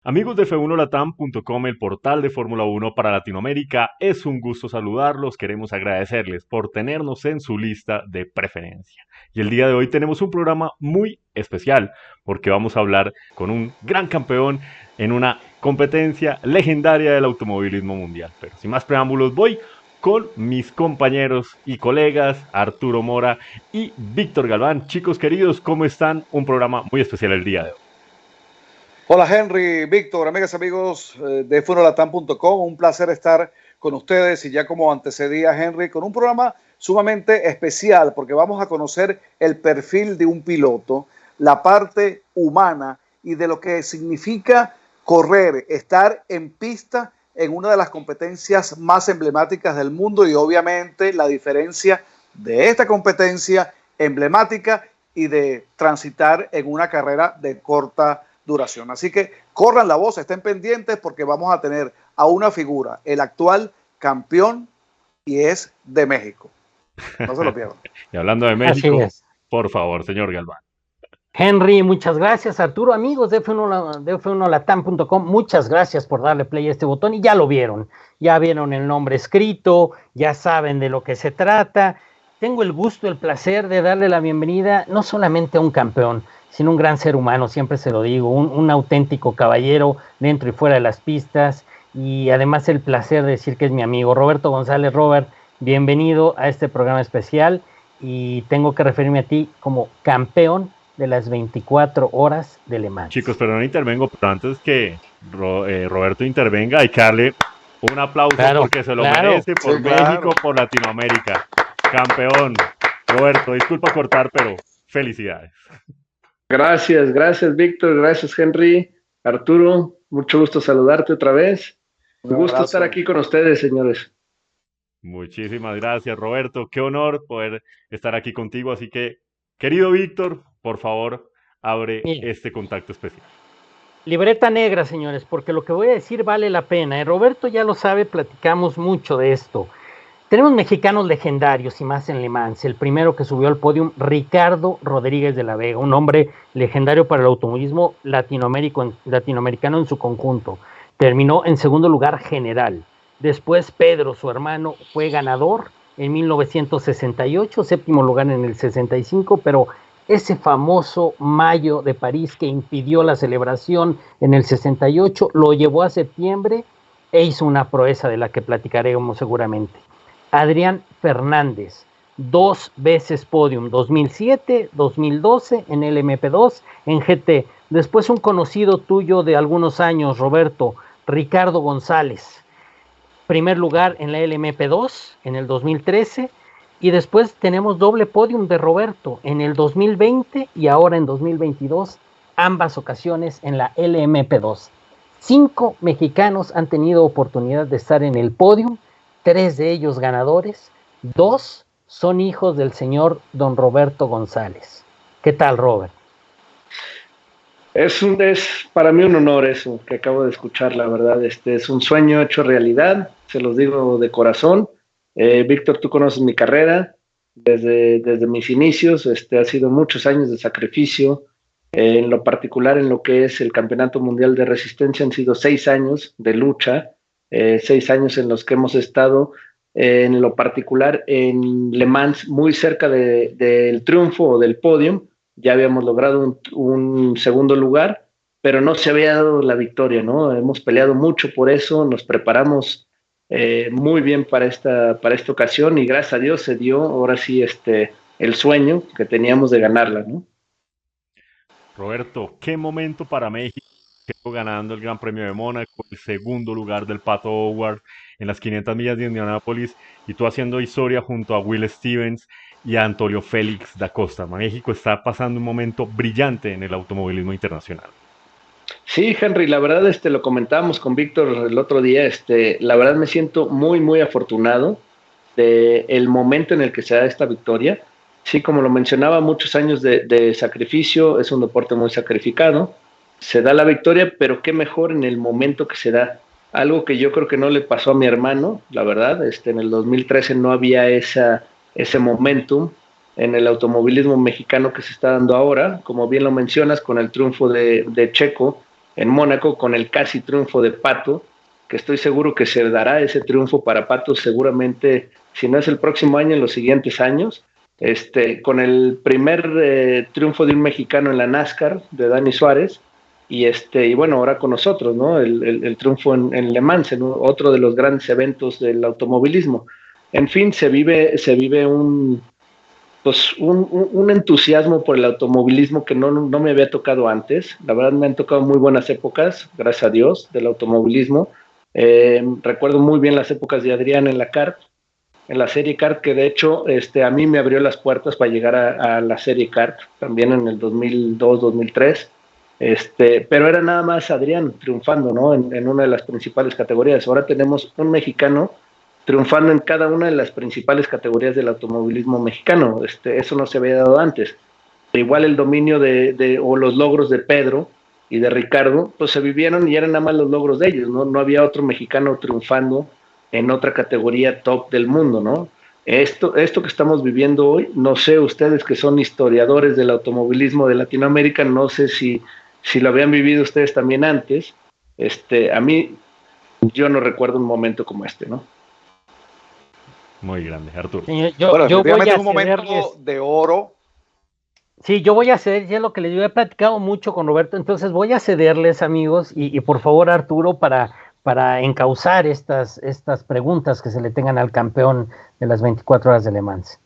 Amigos de F1latam.com, el portal de Fórmula 1 para Latinoamérica, es un gusto saludarlos. Queremos agradecerles por tenernos en su lista de preferencia. Y el día de hoy tenemos un programa muy especial porque vamos a hablar con un gran campeón en una competencia legendaria del automovilismo mundial. Pero sin más preámbulos, voy con mis compañeros y colegas Arturo Mora y Víctor Galván. Chicos queridos, ¿cómo están? Un programa muy especial el día de hoy. Hola Henry, Víctor, amigas, amigos de F1latam.com, un placer estar con ustedes y ya como antecedía Henry, con un programa sumamente especial porque vamos a conocer el perfil de un piloto, la parte humana y de lo que significa correr, estar en pista en una de las competencias más emblemáticas del mundo y obviamente la diferencia de esta competencia emblemática y de transitar en una carrera de corta duración. Así que corran la voz, estén pendientes porque vamos a tener a una figura, el actual campeón, y es de México. No se lo pierdan. Y hablando de México, por favor, señor Galván. Henry, muchas gracias. Arturo, amigos de F1latam.com, muchas gracias por darle play a este botón y ya lo vieron. Ya vieron el nombre escrito, ya saben de lo que se trata. Tengo el gusto, el placer de darle la bienvenida no solamente a un campeón, sino un gran ser humano, siempre se lo digo, un auténtico caballero dentro y fuera de las pistas, y además el placer de decir que es mi amigo Roberto González. Robert, bienvenido a este programa especial, y tengo que referirme a ti como campeón de las 24 horas de Le Mans. Chicos, perdón, intervengo, pero antes que Roberto intervenga, hay que darle un aplauso porque se lo merece por México, por Latinoamérica. Campeón. Roberto, disculpa cortar, pero felicidades. Gracias Víctor, gracias Henry, Arturo, mucho gusto saludarte otra vez. Un gusto estar aquí con ustedes, señores. Muchísimas gracias, Roberto. Qué honor poder estar aquí contigo. Así que, querido Víctor, por favor, abre este contacto especial. Libreta negra, señores, porque lo que voy a decir vale la pena. Roberto ya lo sabe, platicamos mucho de esto. Tenemos mexicanos legendarios y más en Le Mans. El primero que subió al podio, Ricardo Rodríguez de la Vega, un hombre legendario para el automovilismo latinoamericano en su conjunto. Terminó en segundo lugar general. Después Pedro, su hermano, fue ganador en 1968, séptimo lugar en el 65, pero ese famoso mayo de París que impidió la celebración en el 68 lo llevó a septiembre e hizo una proeza de la que platicaremos seguramente. Adrián Fernández, 2 veces podium, 2007, 2012 en el MP2, en GT. Después un conocido tuyo de algunos años, Roberto, Ricardo González, primer lugar en la LMP2 en el 2013, y después tenemos doble podium de Roberto en el 2020 y ahora en 2022, ambas ocasiones en la LMP2. 5 mexicanos han tenido oportunidad de estar en el podium, 3 de ellos ganadores, 2 son hijos del señor don Roberto González. ¿Qué tal, Robert? Es para mí un honor eso que acabo de escuchar, la verdad. Es un sueño hecho realidad, se los digo de corazón. Víctor, tú conoces mi carrera desde mis inicios. Ha sido muchos años de sacrificio. En lo particular, en lo que es el Campeonato Mundial de Resistencia, han sido 6 años de lucha. 6 años en los que hemos estado en lo particular en Le Mans muy cerca del triunfo o del podium. Ya habíamos logrado un segundo lugar, pero no se había dado la victoria, ¿no? Hemos peleado mucho por eso, nos preparamos muy bien para esta ocasión y gracias a Dios se dio ahora sí el sueño que teníamos de ganarla, ¿no? Roberto, qué momento para México, ganando el Gran Premio de Mónaco, el segundo lugar del Pato O'Ward en las 500 millas de Indianápolis, y tú haciendo historia junto a Will Stevens y a Antonio Félix da Costa. México está pasando un momento brillante en el automovilismo internacional. Sí, Henry, la verdad lo comentábamos con Víctor el otro día. La verdad me siento muy afortunado del momento en el que se da esta victoria. Sí, como lo mencionaba, muchos años de sacrificio, es un deporte muy sacrificado. Se da la victoria, pero qué mejor en el momento que se da. Algo que yo creo que no le pasó a mi hermano, la verdad. En el 2013 no había ese momentum en el automovilismo mexicano que se está dando ahora. Como bien lo mencionas, con el triunfo de Checo, en Mónaco con el casi triunfo de Pato, que estoy seguro que se dará ese triunfo para Pato seguramente, si no es el próximo año, en los siguientes años, con el primer triunfo de un mexicano en la NASCAR, de Dani Suárez, y bueno, ahora con nosotros, ¿no? El triunfo en Le Mans, en otro de los grandes eventos del automovilismo. En fin, se vive pues un entusiasmo por el automovilismo que no me había tocado antes. La verdad me han tocado muy buenas épocas, gracias a Dios, del automovilismo. Recuerdo muy bien las épocas de Adrián en la kart, en la serie kart, que de hecho a mí me abrió las puertas para llegar a la serie kart, también en el 2002, 2003. Pero era nada más Adrián triunfando, ¿no? En una de las principales categorías. Ahora tenemos un mexicano triunfando en cada una de las principales categorías del automovilismo mexicano. Eso no se había dado antes. Igual el dominio o los logros de Pedro y de Ricardo, pues se vivieron y eran nada más los logros de ellos, ¿no? No había otro mexicano triunfando en otra categoría top del mundo, ¿no? Esto que estamos viviendo hoy, no sé, ustedes que son historiadores del automovilismo de Latinoamérica, no sé si lo habían vivido ustedes también antes. A mí, yo no recuerdo un momento como ¿no? Muy grande, Arturo. Señor, bueno, yo voy a un momento de oro. Sí, yo voy a ceder, ya lo que les digo, he platicado mucho con Roberto, entonces voy a cederles, amigos, y por favor, Arturo, para encauzar estas preguntas que se le tengan al campeón de las 24 horas de Le Mans.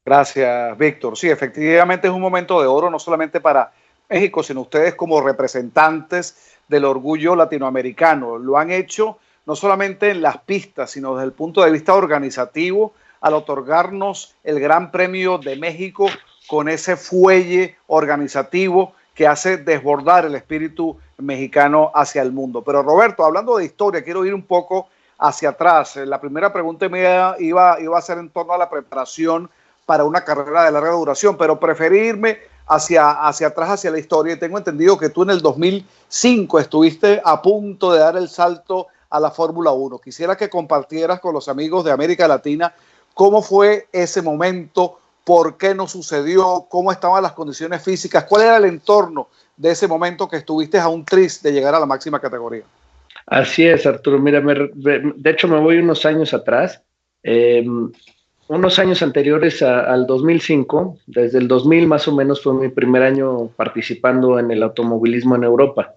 Gracias, Víctor. Sí, efectivamente es un momento de oro, no solamente para México, sino ustedes como representantes del orgullo latinoamericano. Lo han hecho no solamente en las pistas, sino desde el punto de vista organizativo, al otorgarnos el Gran Premio de México con ese fuelle organizativo que hace desbordar el espíritu mexicano hacia el mundo. Pero Roberto, hablando de historia, quiero ir un poco hacia atrás. La primera pregunta mía iba a ser en torno a la preparación para una carrera de larga duración, pero preferí irme hacia atrás, hacia la historia, y tengo entendido que tú en el 2005 estuviste a punto de dar el salto a la Fórmula 1. Quisiera que compartieras con los amigos de América Latina cómo fue ese momento, por qué no sucedió, cómo estaban las condiciones físicas, cuál era el entorno de ese momento que estuviste a un tris de llegar a la máxima categoría. Así es, Arturo. Mira, de hecho me voy unos años atrás. Unos años anteriores al 2005, desde el 2000 más o menos fue mi primer año participando en el automovilismo en Europa,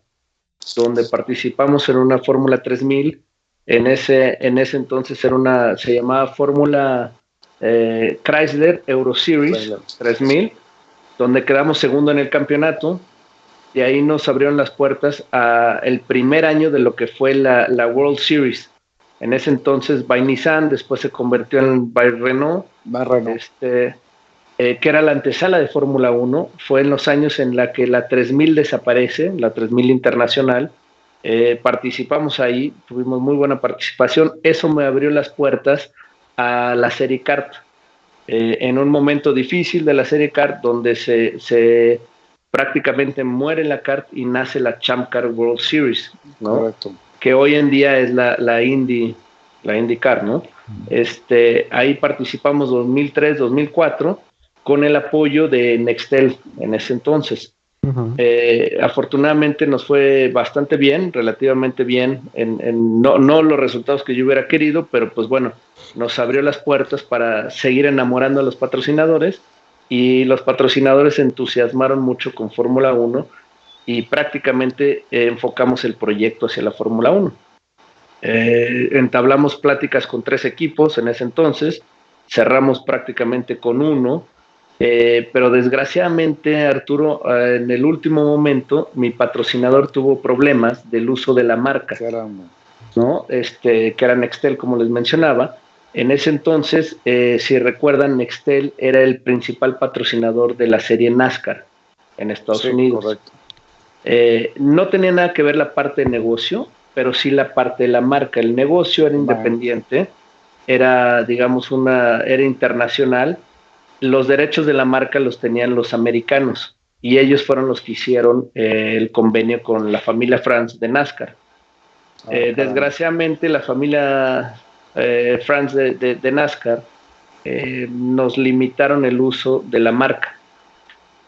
donde participamos en una Fórmula 3000. En ese entonces se llamaba Fórmula Chrysler Euro Series 3000, donde quedamos segundo en el campeonato. Y ahí nos abrieron las puertas el primer año de lo que fue la World Series. En ese entonces by Nissan, después se convirtió en by Renault, que era la antesala de Fórmula 1. Fue en los años en la que la 3000 desaparece, la 3000 internacional. Participamos ahí, tuvimos muy buena participación. Eso me abrió las puertas a la Serie Kart. En un momento difícil de la Serie Kart, donde se prácticamente muere la kart y nace la Champ Car World Series, ¿no? Correcto. Que hoy en día es la IndyCar, ¿no? Ahí participamos 2003, 2004 con el apoyo de Nextel en ese entonces. Uh-huh. Afortunadamente nos fue bastante bien, relativamente bien, no los resultados que yo hubiera querido, pero pues bueno, nos abrió las puertas para seguir enamorando a los patrocinadores, y los patrocinadores se entusiasmaron mucho con Fórmula 1 y prácticamente enfocamos el proyecto hacia la Fórmula 1. Entablamos pláticas con 3 equipos en ese entonces, cerramos prácticamente con 1, pero desgraciadamente, Arturo, en el último momento mi patrocinador tuvo problemas del uso de la marca, ¿no? Que era Nextel, como les mencionaba. En ese entonces, si recuerdan, Nextel era el principal patrocinador de la serie NASCAR en Estados Unidos. Correcto. No tenía nada que ver la parte de negocio, pero sí la parte de la marca. El negocio era independiente, era, digamos, era internacional. Los derechos de la marca los tenían los americanos, y ellos fueron los que hicieron el convenio con la familia France de NASCAR. Desgraciadamente, la familia France de NASCAR nos limitaron el uso de la marca,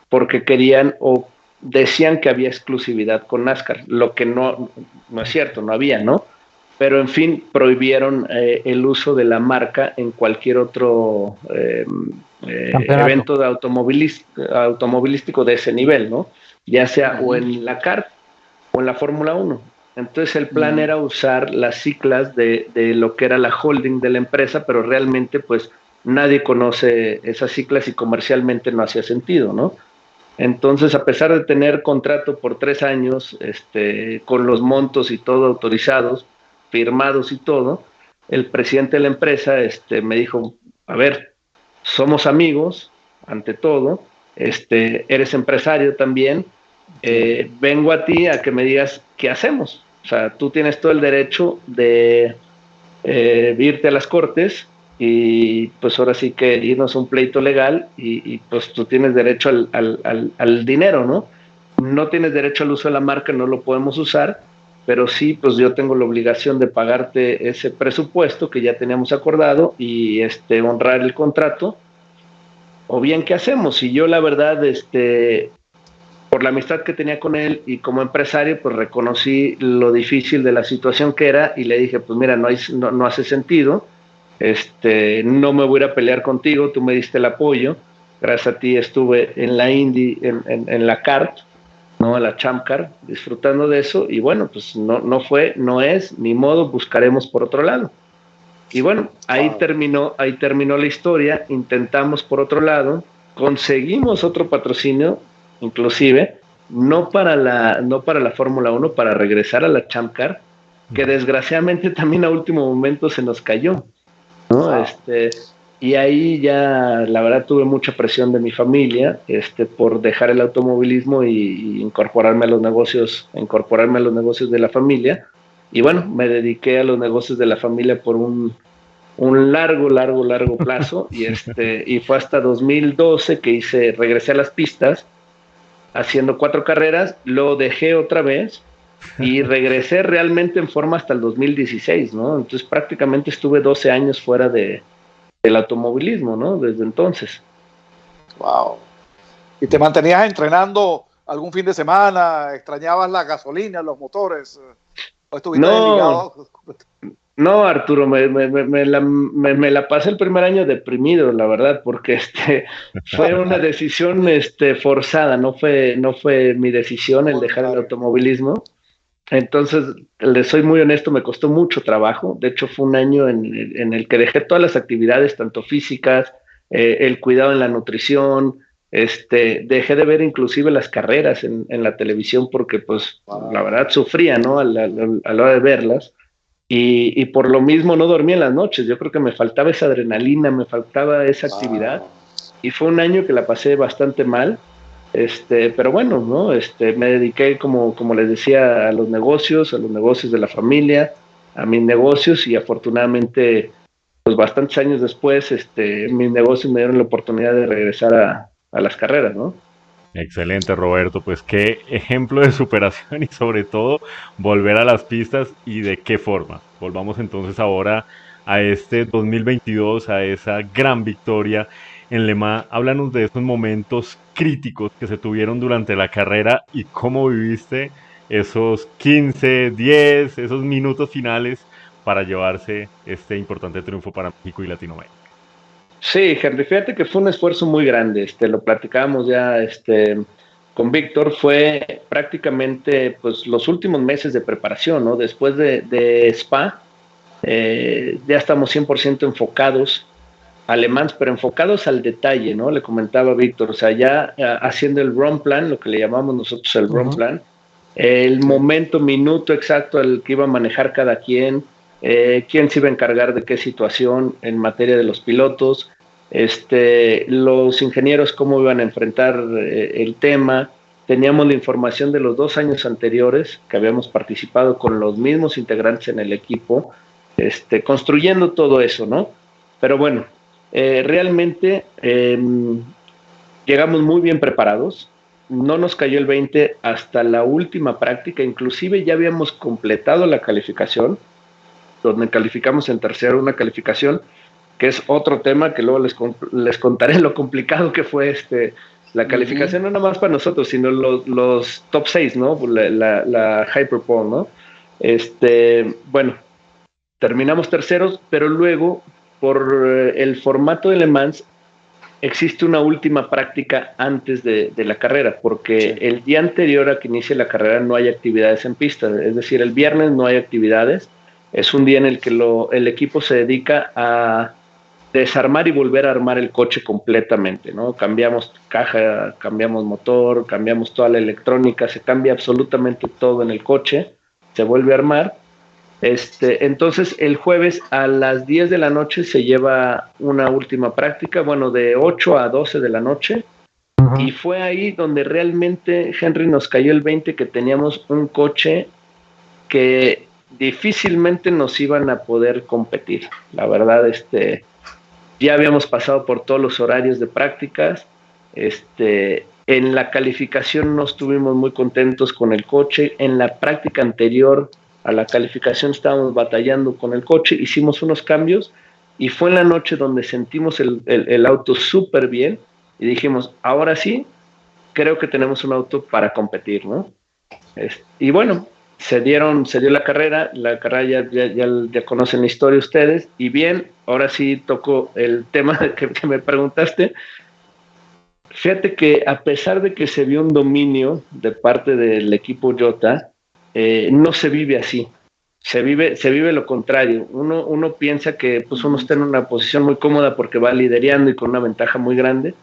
porque querían, o decían que había exclusividad con NASCAR, lo que no es cierto, no había, ¿no? Pero en fin, prohibieron el uso de la marca en cualquier otro evento de automovilístico de ese nivel, ¿no? Ya sea o en la CART o en la Fórmula 1. Entonces el plan era usar las siglas de lo que era la holding de la empresa, pero realmente pues nadie conoce esas siglas y comercialmente no hacía sentido, ¿no? Entonces, a pesar de tener contrato por 3 años, con los montos y todo autorizados, firmados y todo, el presidente de la empresa me dijo, a ver, somos amigos, ante todo, eres empresario también, vengo a ti a que me digas qué hacemos. O sea, tú tienes todo el derecho de irte a las cortes y pues ahora sí que irnos a un pleito legal y pues tú tienes derecho al dinero, ¿no? No tienes derecho al uso de la marca, no lo podemos usar, pero sí, pues yo tengo la obligación de pagarte ese presupuesto que ya teníamos acordado y honrar el contrato. O bien, ¿qué hacemos? Y yo la verdad, por la amistad que tenía con él y como empresario, pues reconocí lo difícil de la situación que era y le dije, pues mira, no hace sentido, no me voy a ir a pelear contigo, tú me diste el apoyo, gracias a ti estuve en la Indy, en la CART, ¿no? En la Champ Car, disfrutando de eso, y bueno, pues no es, ni modo, buscaremos por otro lado. Y bueno, ahí terminó la historia, intentamos por otro lado, conseguimos otro patrocinio, inclusive, no para la Fórmula 1, para regresar a la Champ Car, que desgraciadamente también a último momento se nos cayó, ¿no? Y ahí ya, la verdad, tuve mucha presión de mi familia, por dejar el automovilismo y incorporarme a los negocios de la familia. Y bueno, me dediqué a los negocios de la familia por un largo plazo y fue hasta 2012 que regresé a las pistas haciendo 4 carreras, lo dejé otra vez y regresé realmente en forma hasta el 2016, ¿no? Entonces prácticamente estuve 12 años fuera del automovilismo, ¿no? Desde entonces. Wow. ¿Y te mantenías entrenando algún fin de semana? ¿Extrañabas la gasolina, los motores? ¿O estuviste ligado? No, Arturo, me la pasé el primer año deprimido, la verdad, porque fue una decisión forzada, no fue mi decisión el dejar el automovilismo. Entonces, le soy muy honesto, me costó mucho trabajo. De hecho, fue un año en el que dejé todas las actividades, tanto físicas, el cuidado en la nutrición, dejé de ver inclusive las carreras en la televisión porque, pues, la verdad sufría, ¿no? A la hora de verlas. Y por lo mismo no dormía en las noches. Yo creo que me faltaba esa adrenalina, me faltaba esa actividad. Y fue un año que la pasé bastante mal. Pero bueno, ¿no? Me dediqué, como les decía, a los negocios de la familia, a mis negocios, y afortunadamente, pues bastantes años después, mis negocios me dieron la oportunidad de regresar a las carreras, ¿no? Excelente, Roberto. Pues qué ejemplo de superación y sobre todo volver a las pistas y de qué forma. Volvamos entonces ahora a este 2022, a esa gran victoria en Le Mans. Háblanos de esos momentos críticos que se tuvieron durante la carrera y cómo viviste esos 15, 10, esos minutos finales para llevarse este importante triunfo para México y Latinoamérica. Sí, Henry, fíjate que fue un esfuerzo muy grande, lo platicábamos ya con Víctor, fue prácticamente pues los últimos meses de preparación, ¿no? Después de Spa, ya estamos 100% enfocados a Le Mans, pero enfocados al detalle, ¿no? Le comentaba a Víctor, o sea, ya haciendo el run plan, lo que le llamamos nosotros el run plan, el momento, minuto exacto al que iba a manejar cada quien, quién se iba a encargar de qué situación en materia de los pilotos, los ingenieros cómo iban a enfrentar el tema. Teníamos la información de los 2 años anteriores que habíamos participado con los mismos integrantes en el equipo, construyendo todo eso, ¿no? Pero bueno, realmente llegamos muy bien preparados, no nos cayó el 20 hasta la última práctica, inclusive ya habíamos completado la calificación, donde calificamos en tercero una calificación, que es otro tema que luego les contaré lo complicado que fue La calificación no nada más para nosotros, sino los top 6, ¿no? La Hyperpole, ¿no? Bueno, terminamos terceros, pero luego, por el formato de Le Mans, existe una última práctica antes de la carrera, porque el día anterior a que inicie la carrera no hay actividades en pista, es decir, el viernes no hay actividades, es un día en el que el equipo se dedica a desarmar y volver a armar el coche completamente, ¿no? Cambiamos caja, cambiamos motor, cambiamos toda la electrónica, se cambia absolutamente todo en el coche, se vuelve a armar. Entonces el jueves a las 10 de la noche se lleva una última práctica, bueno, de 8 a 12 de la noche, y fue ahí donde realmente, Henry, nos cayó el 20 que teníamos un coche que difícilmente nos iban a poder competir. La verdad, ya habíamos pasado por todos los horarios de prácticas, en la calificación no estuvimos muy contentos con el coche, en la práctica anterior a la calificación estábamos batallando con el coche, hicimos unos cambios y fue en la noche donde sentimos el auto súper bien y dijimos, ahora sí, creo que tenemos un auto para competir, ¿no? Y bueno, se dio la carrera ya conocen la historia ustedes, y bien, ahora sí toco el tema que me preguntaste. Fíjate que a pesar de que se vio un dominio de parte del equipo Jota, no se vive así, se vive lo contrario. Uno piensa que pues uno está en una posición muy cómoda porque va liderando y con una ventaja muy grande.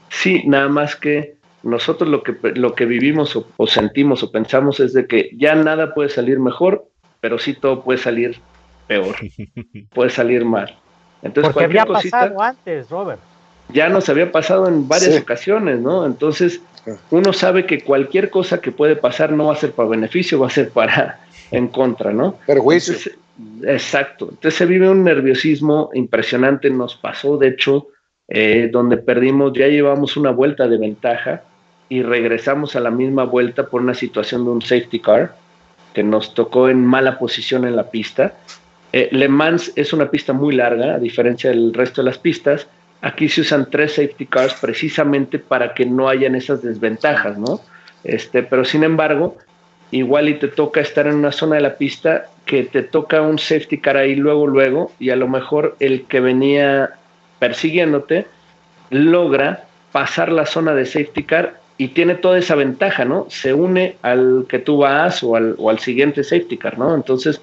Sí, nada más que nosotros lo que vivimos o sentimos o pensamos es de que ya nada puede salir mejor, pero sí todo puede salir peor, puede salir mal. Entonces, porque había pasado antes, Robert. Ya nos había pasado en varias ocasiones, ¿no? Entonces, uno sabe que cualquier cosa que puede pasar no va a ser para beneficio, va a ser para en contra, ¿no? Perjuicio. Exacto. Entonces se vive un nerviosismo impresionante. Nos pasó, de hecho, donde perdimos, ya llevamos una vuelta de ventaja y regresamos a la misma vuelta por una situación de un safety car que nos tocó en mala posición en la pista. Le Mans es una pista muy larga, a diferencia del resto de las pistas. Aquí se usan 3 safety cars precisamente para que no hayan esas desventajas, ¿no? Pero sin embargo, igual y te toca estar en una zona de la pista que te toca un safety car ahí luego, y a lo mejor el que venía persiguiéndote logra pasar la zona de safety car y tiene toda esa ventaja, ¿no? Se une al que tú vas o al siguiente safety car, ¿no? Entonces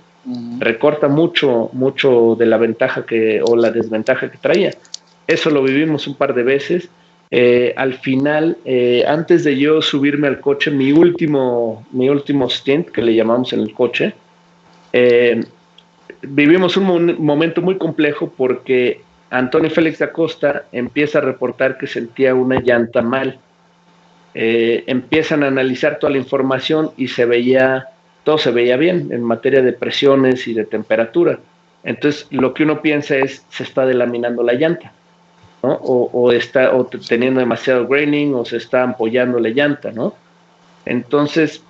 recorta mucho de la ventaja o la desventaja que traía. Eso lo vivimos un par de veces. Al final, antes de yo subirme al coche, mi último stint, que le llamamos en el coche, vivimos un momento muy complejo porque Antonio Félix da Costa empieza a reportar que sentía una llanta mal. Empiezan a analizar toda la información y todo se veía bien en materia de presiones y de temperatura. Entonces, lo que uno piensa es, se está delaminando la llanta, ¿no? O está teniendo demasiado graining, o se está ampollando la llanta, ¿no? Entonces,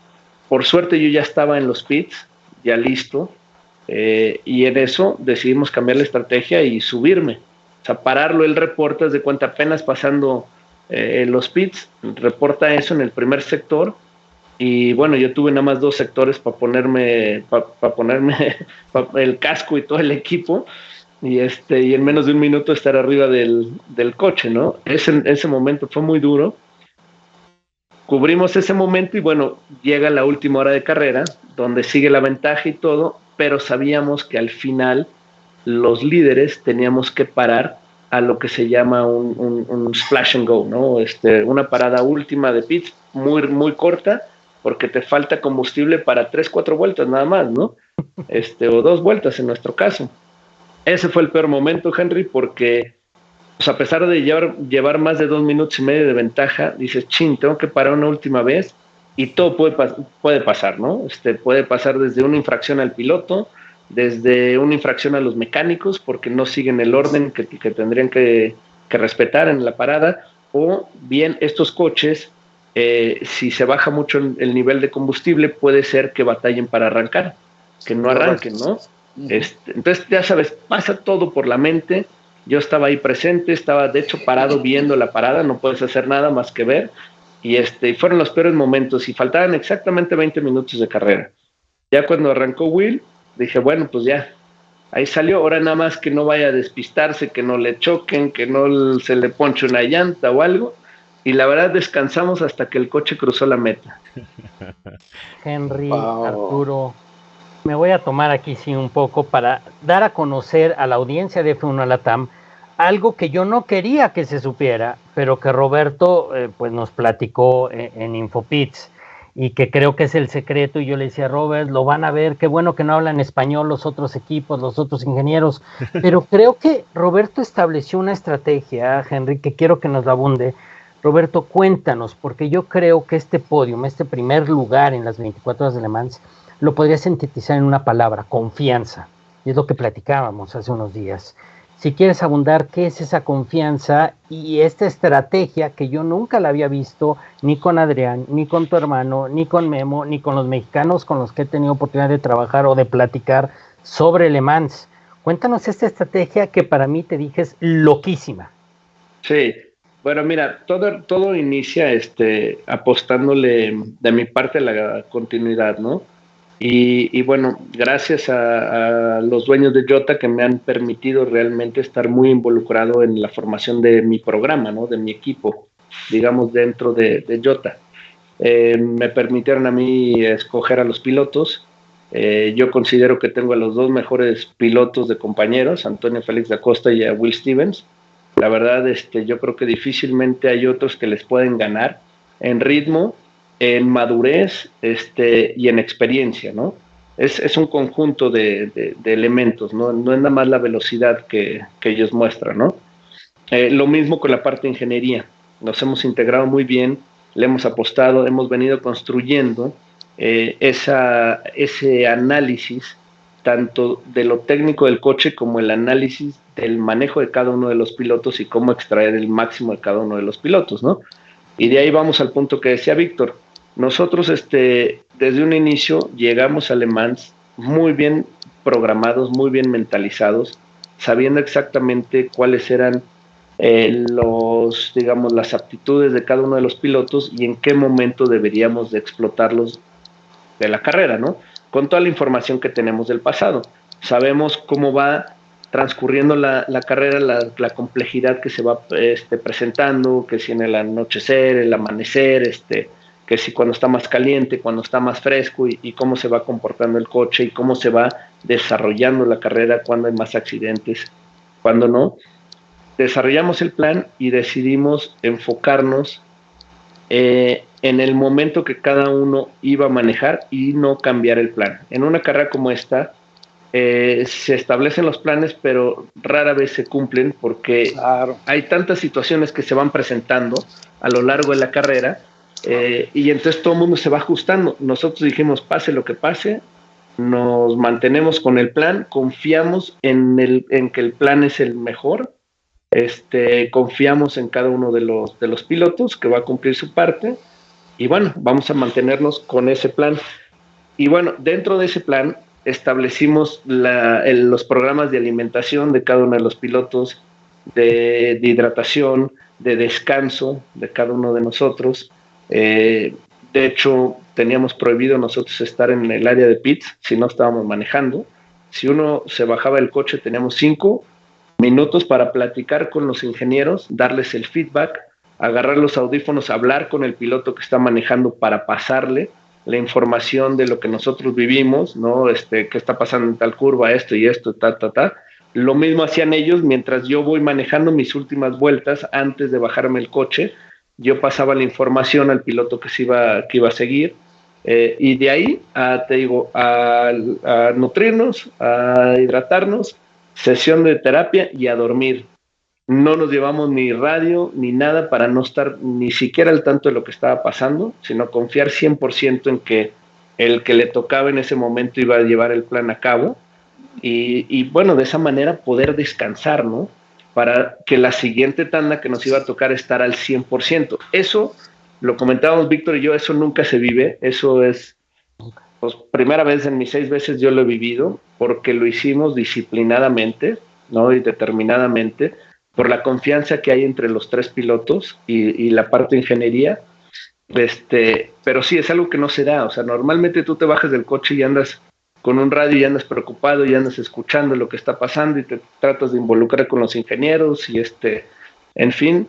por suerte yo ya estaba en los pits, ya listo, y en eso decidimos cambiar la estrategia y subirme. O sea, pararlo, él reporta, desde cuenta apenas pasando los pits, reporta eso en el primer sector, y bueno, yo tuve nada más 2 sectores para ponerme el casco y todo el equipo, y en menos de un minuto estar arriba del coche, ¿no? Ese momento fue muy duro. Cubrimos ese momento y bueno, llega la última hora de carrera, donde sigue la ventaja y todo, pero sabíamos que al final los líderes teníamos que parar a lo que se llama un splash and go, ¿no? Una parada última de pits muy, muy corta, porque te falta combustible para 3-4 vueltas nada más, ¿no? O 2 vueltas en nuestro caso. Ese fue el peor momento, Henry, porque pues, a pesar de llevar más de 2 minutos y medio de ventaja, dices, tengo que parar una última vez, y todo puede pasar, ¿no? Puede pasar desde una infracción al piloto, desde una infracción a los mecánicos, porque no siguen el orden que tendrían que respetar en la parada, o bien estos coches, si se baja mucho el nivel de combustible, puede ser que batallen para arrancar, que no arranquen, ¿no? Entonces, ya sabes, pasa todo por la mente. Yo estaba ahí presente, estaba de hecho parado viendo la parada, no puedes hacer nada más que ver, y fueron los peores momentos, y faltaban exactamente 20 minutos de carrera. Ya cuando arrancó Will, dije, bueno, pues ya, ahí salió, ahora nada más que no vaya a despistarse, que no le choquen, que no se le ponche una llanta o algo, y la verdad descansamos hasta que el coche cruzó la meta. Henry, Arturo, me voy a tomar aquí sí un poco para dar a conocer a la audiencia de F1 Latam algo que yo no quería que se supiera, pero que Roberto pues nos platicó en Infopits, y que creo que es el secreto, y yo le decía, Robert, lo van a ver, qué bueno que no hablan español los otros equipos, los otros ingenieros, pero creo que Roberto estableció una estrategia, Henry, que quiero que nos la abunde. Roberto, cuéntanos, porque yo creo que este podium, este primer lugar en las 24 horas de Le Mans, lo podría sintetizar en una palabra: confianza, y es lo que platicábamos hace unos días. Si quieres abundar, ¿qué es esa confianza y esta estrategia que yo nunca la había visto ni con Adrián, ni con tu hermano, ni con Memo, ni con los mexicanos con los que he tenido oportunidad de trabajar o de platicar sobre Le Mans? Cuéntanos esta estrategia que para mí, te dije, es loquísima. Sí, bueno, mira, todo inicia apostándole de mi parte a la continuidad, ¿no? Y bueno, gracias a los dueños de Jota, que me han permitido realmente estar muy involucrado en la formación de mi programa, ¿no? De mi equipo, digamos, dentro de Jota. Me permitieron a mí escoger a los pilotos. Yo considero que tengo a los dos mejores pilotos de compañeros, Antonio Félix da Costa y a Will Stevens. La verdad, yo creo que difícilmente hay otros que les pueden ganar en ritmo, en madurez y en experiencia, ¿no? Es un conjunto de elementos, ¿no? No es nada más la velocidad que ellos muestran, ¿no? Lo mismo con la parte de ingeniería. Nos hemos integrado muy bien, le hemos apostado, hemos venido construyendo ese análisis tanto de lo técnico del coche como el análisis del manejo de cada uno de los pilotos y cómo extraer el máximo de cada uno de los pilotos, ¿no? Y de ahí vamos al punto que decía Víctor. Nosotros desde un inicio llegamos a Le Mans muy bien programados, muy bien mentalizados, sabiendo exactamente cuáles eran las aptitudes de cada uno de los pilotos y en qué momento deberíamos de explotarlos de la carrera, ¿no? Con toda la información que tenemos del pasado. Sabemos cómo va transcurriendo la carrera, la complejidad que se va presentando, que si en el anochecer, el amanecer, que si cuando está más caliente, cuando está más fresco, y cómo se va comportando el coche y cómo se va desarrollando la carrera, cuando hay más accidentes, cuando no. Desarrollamos el plan y decidimos enfocarnos en el momento que cada uno iba a manejar y no cambiar el plan. En una carrera como esta, se establecen los planes, pero rara vez se cumplen porque hay tantas situaciones que se van presentando a lo largo de la carrera, y entonces todo el mundo se va ajustando. Nosotros dijimos, pase lo que pase, nos mantenemos con el plan, confiamos en que el plan es el mejor, confiamos en cada uno de los pilotos que va a cumplir su parte, y bueno, vamos a mantenernos con ese plan. Y bueno, dentro de ese plan establecimos los programas de alimentación de cada uno de los pilotos, de hidratación, de descanso de cada uno de nosotros. De hecho, teníamos prohibido nosotros estar en el área de pits si no estábamos manejando. Si uno se bajaba del coche, teníamos 5 minutos para platicar con los ingenieros, darles el feedback, agarrar los audífonos, hablar con el piloto que está manejando para pasarle la información de lo que nosotros vivimos, ¿no? Qué está pasando en tal curva, esto y esto, Lo mismo hacían ellos mientras yo voy manejando mis últimas vueltas antes de bajarme el coche. Yo pasaba la información al piloto que iba a seguir, y de ahí a nutrirnos, a hidratarnos, sesión de terapia y a dormir. No nos llevamos ni radio ni nada para no estar ni siquiera al tanto de lo que estaba pasando, sino confiar 100% en que el que le tocaba en ese momento iba a llevar el plan a cabo, y bueno, de esa manera poder descansar, ¿no? Para que la siguiente tanda que nos iba a tocar estar al 100%. Eso, lo comentábamos Víctor y yo, eso nunca se vive, eso es, pues, primera vez en mis 6 veces yo lo he vivido, porque lo hicimos disciplinadamente. ¿no? Y determinadamente, por la confianza que hay entre los tres pilotos y la parte de ingeniería. Pero sí, es algo que no se da. O sea, normalmente tú te bajas del coche y andas con un radio y andas preocupado y andas escuchando lo que está pasando y te tratas de involucrar con los ingenieros y en fin,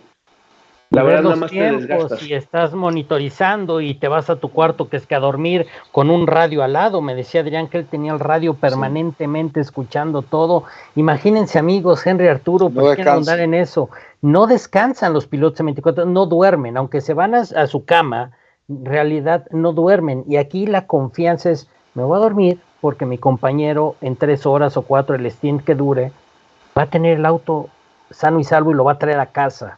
la verdad nada más te desgastas. Y estás monitorizando y te vas a tu cuarto que es que a dormir con un radio al lado. Me decía Adrián que él tenía el radio permanentemente escuchando todo. Imagínense, amigos, Henry, Arturo, ¿por qué no andar en eso? No descansan los pilotos en 24 horas, no duermen, aunque se van a su cama, en realidad no duermen. Y aquí la confianza es, me voy a dormir porque mi compañero en 3 horas o 4, el stint que dure, va a tener el auto sano y salvo y lo va a traer a casa.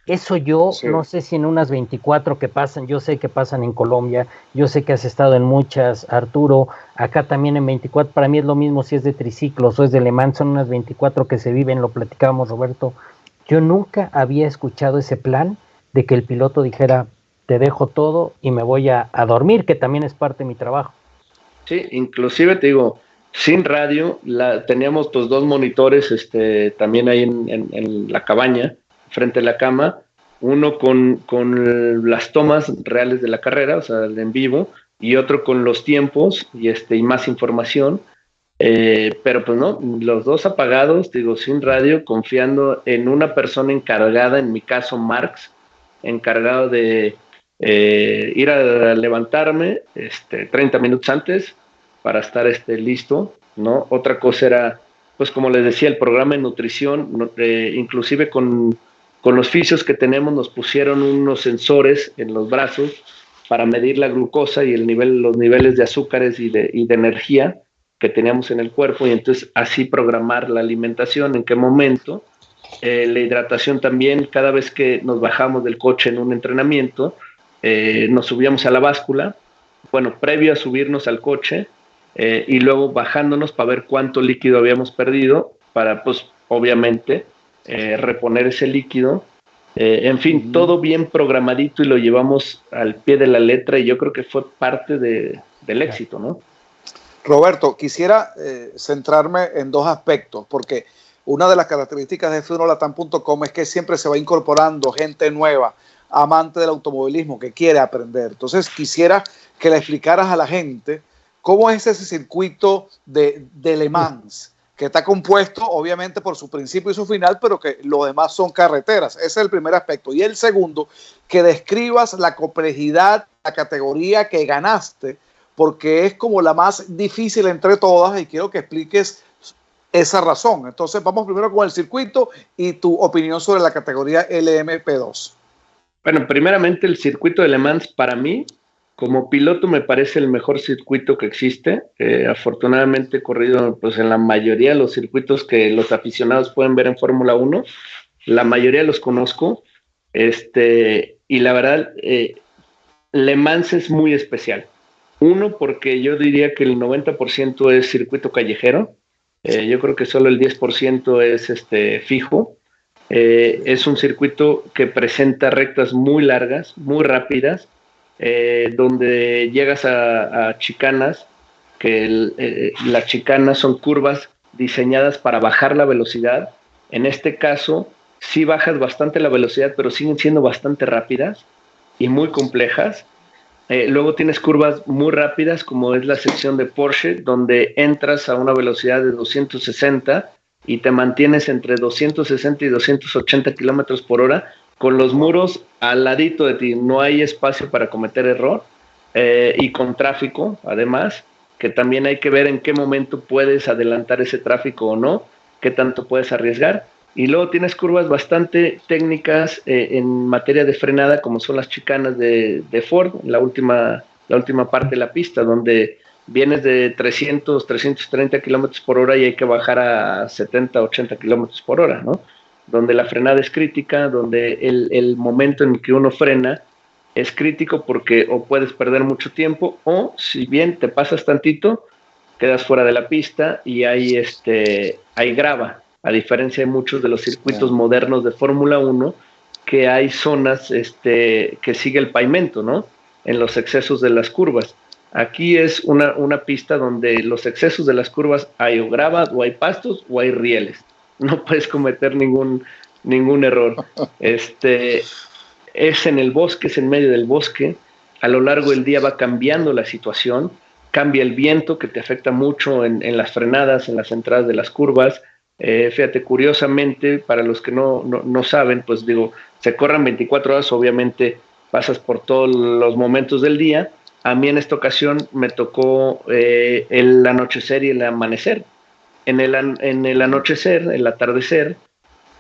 Eso yo no sé si en unas 24 que pasan, yo sé que pasan en Colombia, yo sé que has estado en muchas, Arturo, acá también en 24, para mí es lo mismo si es de triciclos o es de Le Mans, son unas 24 que se viven, lo platicábamos, Roberto. Yo nunca había escuchado ese plan de que el piloto dijera, te dejo todo y me voy a dormir, que también es parte de mi trabajo. Sí, inclusive te digo, sin radio, teníamos pues 2 monitores también ahí en la cabaña, frente a la cama, uno con las tomas reales de la carrera, o sea, en vivo, y otro con los tiempos y más información, pero pues no, los 2 apagados, digo, sin radio, confiando en una persona encargada, en mi caso Marx, encargado de ir a levantarme 30 minutos antes para estar listo, ¿no? Otra cosa era, pues como les decía, el programa de nutrición, inclusive con los fisios que tenemos nos pusieron unos sensores en los brazos para medir la glucosa y los niveles de azúcares y de energía que teníamos en el cuerpo, y entonces así programar la alimentación, en qué momento, la hidratación también. Cada vez que nos bajamos del coche en un entrenamiento, nos subíamos a la báscula, bueno, previo a subirnos al coche, y luego bajándonos para ver cuánto líquido habíamos perdido, para pues obviamente reponer ese líquido, en fin, todo bien programadito y lo llevamos al pie de la letra, y yo creo que fue parte del éxito, ¿no? Roberto, quisiera centrarme en 2 aspectos, porque una de las características de F1Latam.com es que siempre se va incorporando gente nueva, amante del automovilismo, que quiere aprender. Entonces quisiera que le explicaras a la gente cómo es ese circuito de Le Mans, que está compuesto obviamente por su principio y su final, pero que lo demás son carreteras. Ese es el primer aspecto. Y el segundo, que describas la complejidad, la categoría que ganaste, porque es como la más difícil entre todas, y quiero que expliques esa razón. Entonces vamos primero con el circuito y tu opinión sobre la categoría LMP2. Bueno, primeramente el circuito de Le Mans para mí, como piloto, me parece el mejor circuito que existe. Afortunadamente he corrido pues, en la mayoría de los circuitos que los aficionados pueden ver en Fórmula 1. La mayoría los conozco. Y la verdad, Le Mans es muy especial. Uno, porque yo diría que el 90% es circuito callejero. Yo creo que solo el 10% es fijo. Es un circuito que presenta rectas muy largas, muy rápidas, donde llegas a chicanas, que las chicanas son curvas diseñadas para bajar la velocidad. En este caso, sí bajas bastante la velocidad, pero siguen siendo bastante rápidas y muy complejas. Luego tienes curvas muy rápidas, como es la sección de Porsche, donde entras a una velocidad de 260 y te mantienes entre 260 y 280 kilómetros por hora, con los muros al ladito de ti. No hay espacio para cometer error, y con tráfico, además, que también hay que ver en qué momento puedes adelantar ese tráfico o no, qué tanto puedes arriesgar. Y luego tienes curvas bastante técnicas en materia de frenada, como son las chicanas de Ford, la última parte de la pista, donde vienes de 300, 330 kilómetros por hora y hay que bajar a 70, 80 kilómetros por hora, ¿no? Donde la frenada es crítica, donde el momento en que uno frena es crítico, porque o puedes perder mucho tiempo, o si bien te pasas tantito, quedas fuera de la pista y hay grava, a diferencia de muchos de los circuitos modernos de Fórmula 1, que hay zonas que sigue el pavimento, ¿no? En los excesos de las curvas. Aquí es una pista donde los excesos de las curvas hay o grava, o hay pastos, o hay rieles. no puedes cometer ningún error. Es en el bosque, es en medio del bosque. A lo largo del día va cambiando la situación, cambia el viento que te afecta mucho en las frenadas, en las entradas de las curvas. Fíjate, curiosamente, para los que no saben, pues digo, se corren 24 horas, obviamente pasas por todos los momentos del día. A mí en esta ocasión me tocó el anochecer y el amanecer. En el anochecer, el atardecer,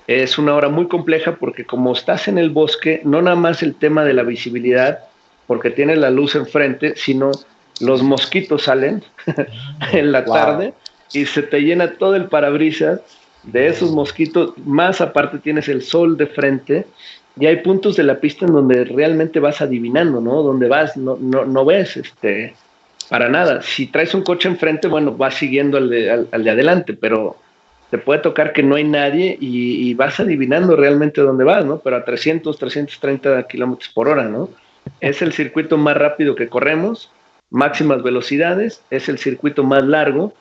es una hora muy compleja porque como estás en el bosque, no nada más el tema de la visibilidad, porque tienes la luz enfrente, sino los mosquitos salen en la tarde y se te llena todo el parabrisas de esos mosquitos, más aparte tienes el sol de frente y hay puntos de la pista en donde realmente vas adivinando, ¿no? Donde vas, no ves para nada. Si traes un coche enfrente, bueno, vas siguiendo al de adelante, pero te puede tocar que no hay nadie y vas adivinando realmente dónde vas, ¿no? Pero a 330 kilómetros por hora, ¿no? Es el circuito más rápido que corremos, máximas velocidades, es el circuito más largo.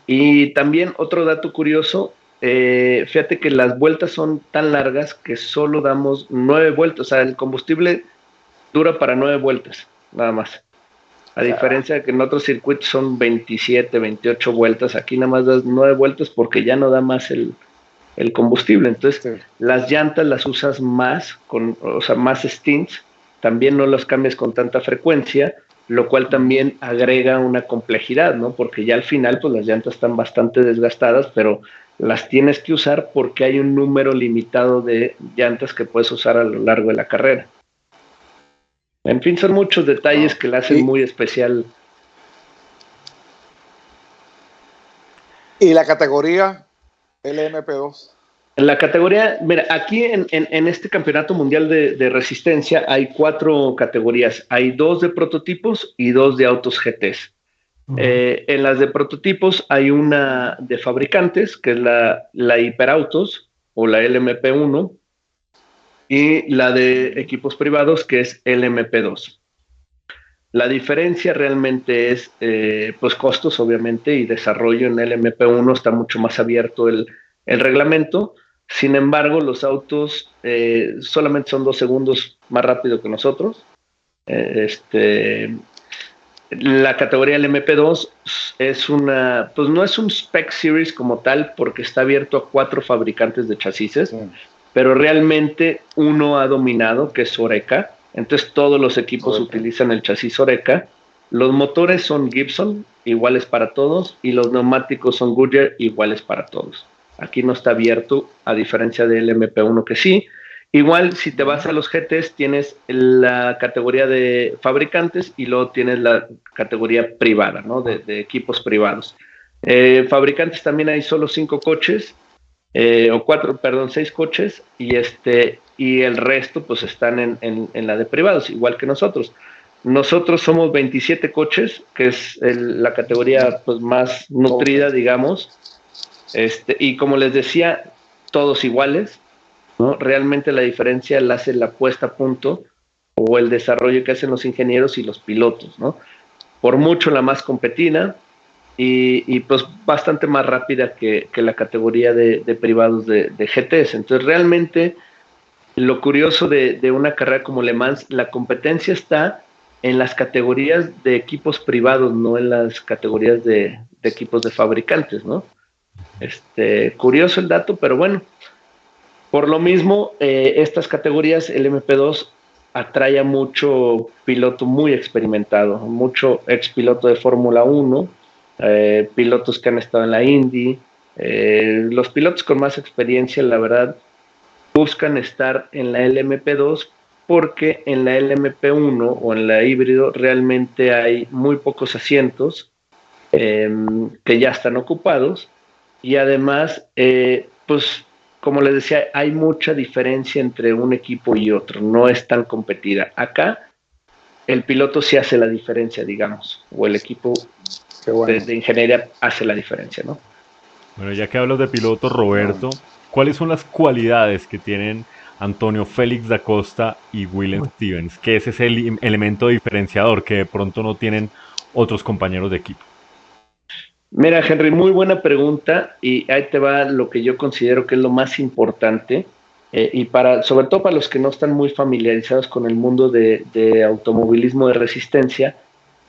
Y también otro dato curioso, fíjate que las vueltas son tan largas que solo damos 9 vueltas, o sea, el combustible dura para 9 vueltas, nada más. A diferencia de que en otros circuitos son 27, 28 vueltas, aquí nada más das 9 vueltas porque ya no da más el combustible. Entonces, las llantas las usas más, más stints, también no las cambias con tanta frecuencia, lo cual también agrega una complejidad, ¿no? Porque ya al final, pues las llantas están bastante desgastadas, pero las tienes que usar porque hay un número limitado de llantas que puedes usar a lo largo de la carrera. En fin, son muchos detalles que la hacen muy especial. ¿Y la categoría LMP2? En la categoría, mira, aquí en este campeonato mundial de resistencia hay 4 categorías. Hay 2 de prototipos y 2 de autos GTs. En las de prototipos hay una de fabricantes, que es la Hiperautos o la LMP1, y la de equipos privados, que es LMP2. La diferencia realmente es pues costos, obviamente, y desarrollo. En LMP1 está mucho más abierto el reglamento. Sin embargo, los autos solamente son 2 segundos más rápido que nosotros. La categoría LMP2 es pues no es un Spec Series como tal, porque está abierto a 4 fabricantes de chasis, pero realmente uno ha dominado, que es Oreca. Entonces todos los equipos utilizan el chasis Oreca. Los motores son Gibson, iguales para todos, y los neumáticos son Goodyear, iguales para todos. Aquí no está abierto, a diferencia del MP1 que sí. Igual, si te vas a los GTs, tienes la categoría de fabricantes y luego tienes la categoría privada, ¿no? De equipos privados. Fabricantes también hay solo 5 coches, 6 coches, y el resto pues están en la de privados, igual que nosotros. Nosotros somos 27 coches, que es la categoría pues más nutrida, digamos, y como les decía, todos iguales, ¿no? Realmente la diferencia la hace la puesta a punto o el desarrollo que hacen los ingenieros y los pilotos, ¿no? Por mucho la más competida y pues bastante más rápida que la categoría de privados de GTs. Entonces realmente lo curioso de una carrera como Le Mans, la competencia está en las categorías de equipos privados, no en las categorías de equipos de fabricantes, ¿no? Curioso el dato, pero bueno, por lo mismo, estas categorías, el MP2 atrae a mucho piloto muy experimentado, mucho expiloto de Fórmula 1, pilotos que han estado en la Indy. Los pilotos con más experiencia, la verdad, buscan estar en la LMP2 porque en la LMP1 o en la híbrido realmente hay muy pocos asientos que ya están ocupados y además, pues como les decía, hay mucha diferencia entre un equipo y otro, no es tan competida. Acá el piloto sí hace la diferencia, digamos, o el equipo de ingeniería hace la diferencia, ¿no? Bueno, ya que hablas de piloto, Roberto, ¿cuáles son las cualidades que tienen Antonio Félix da Costa y Willem Stevens? ¿Qué es ese elemento diferenciador que de pronto no tienen otros compañeros de equipo? Mira, Henry, muy buena pregunta y ahí te va lo que yo considero que es lo más importante y sobre todo para los que no están muy familiarizados con el mundo de automovilismo de resistencia,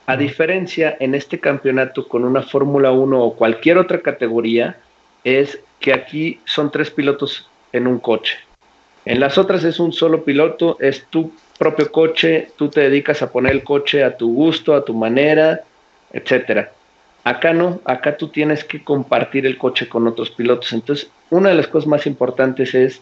a diferencia en este campeonato con una Fórmula 1 o cualquier otra categoría, es que aquí son 3 pilotos en un coche. En las otras es un solo piloto, es tu propio coche, tú te dedicas a poner el coche a tu gusto, a tu manera, etcétera. Acá no, acá tú tienes que compartir el coche con otros pilotos. Entonces, una de las cosas más importantes es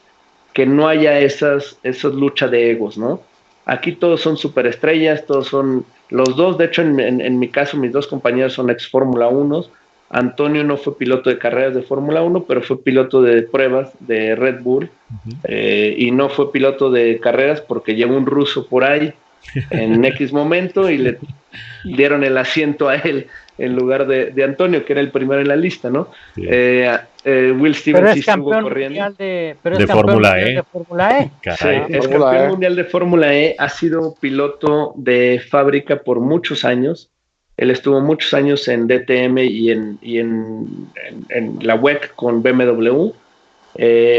que no haya esas luchas de egos, ¿no? Aquí todos son superestrellas, todos son los dos, de hecho, en mi caso, mis 2 compañeros son ex Fórmula 1. Antonio no fue piloto de carreras de Fórmula 1, pero fue piloto de pruebas de Red Bull, y no fue piloto de carreras porque llevó un ruso por ahí en X momento y le dieron el asiento a él en lugar de Antonio, que era el primero en la lista, ¿no? Sí. Will Stevens sí estuvo corriendo. De Fórmula E. De Fórmula E. Sí, es campeón mundial de Fórmula E, ha sido piloto de fábrica por muchos años. Él estuvo muchos años en DTM y en la WEC con BMW.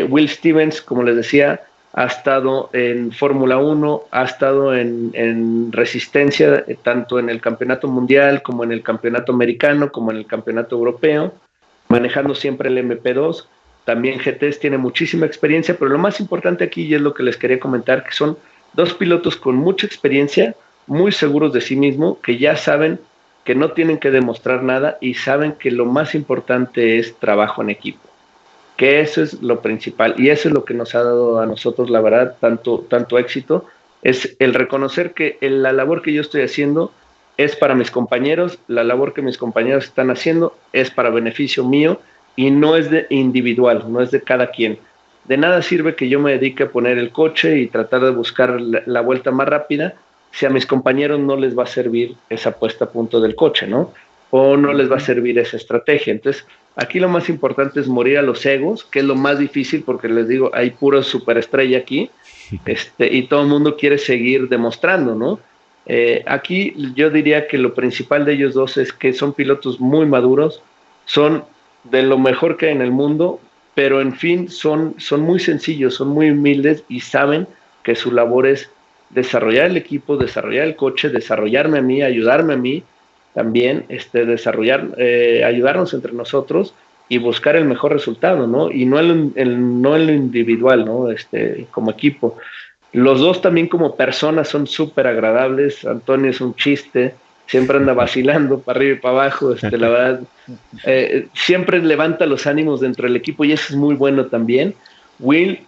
Will Stevens, como les decía, ha estado en Fórmula 1, ha estado en resistencia, tanto en el campeonato mundial como en el campeonato americano, como en el campeonato europeo, manejando siempre el MP2. También GTs, tiene muchísima experiencia, pero lo más importante aquí, y es lo que les quería comentar, que son 2 pilotos con mucha experiencia, muy seguros de sí mismos, que ya saben que no tienen que demostrar nada y saben que lo más importante es trabajo en equipo, que eso es lo principal y eso es lo que nos ha dado a nosotros, la verdad, tanto éxito, es el reconocer que la labor que yo estoy haciendo es para mis compañeros, la labor que mis compañeros están haciendo es para beneficio mío y no es de individual, no es de cada quien. De nada sirve que yo me dedique a poner el coche y tratar de buscar la vuelta más rápida si a mis compañeros no les va a servir esa puesta a punto del coche, ¿no? O no les va a servir esa estrategia. Entonces, aquí lo más importante es morir a los egos, que es lo más difícil porque les digo, hay pura superestrella aquí, y todo el mundo quiere seguir demostrando, ¿no? Aquí yo diría que lo principal de ellos dos es que son pilotos muy maduros, son de lo mejor que hay en el mundo, pero en fin, son muy sencillos, son muy humildes y saben que su labor es desarrollar el equipo, desarrollar el coche, desarrollarme a mí, ayudarme a mí, también ayudarnos entre nosotros y buscar el mejor resultado, ¿no? Y no en lo individual, ¿no? Como equipo. Los dos también como personas son súper agradables. Antonio es un chiste, siempre anda vacilando para arriba y para abajo, la verdad, siempre levanta los ánimos dentro del equipo y eso es muy bueno también. Will,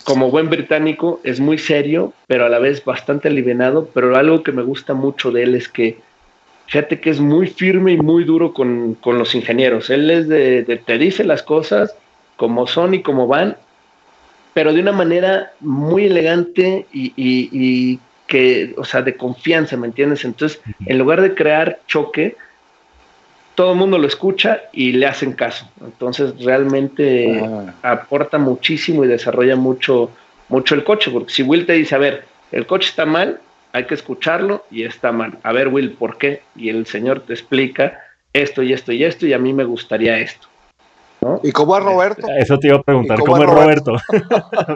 como buen británico, es muy serio, pero a la vez bastante alivianado, pero algo que me gusta mucho de él es que fíjate que es muy firme y muy duro con los ingenieros. Él es te dice las cosas como son y como van, pero de una manera muy elegante y que, o sea, de confianza, ¿me entiendes? Entonces, en lugar de crear choque, todo el mundo lo escucha y le hacen caso. Entonces, realmente aporta muchísimo y desarrolla mucho el coche, porque si Will te dice, a ver, el coche está mal, hay que escucharlo y está mal. A ver, Will, ¿por qué? Y el señor te explica esto y esto y esto y a mí me gustaría esto, ¿no? ¿Y cómo es Roberto? Eso te iba a preguntar, ¿cómo es Roberto?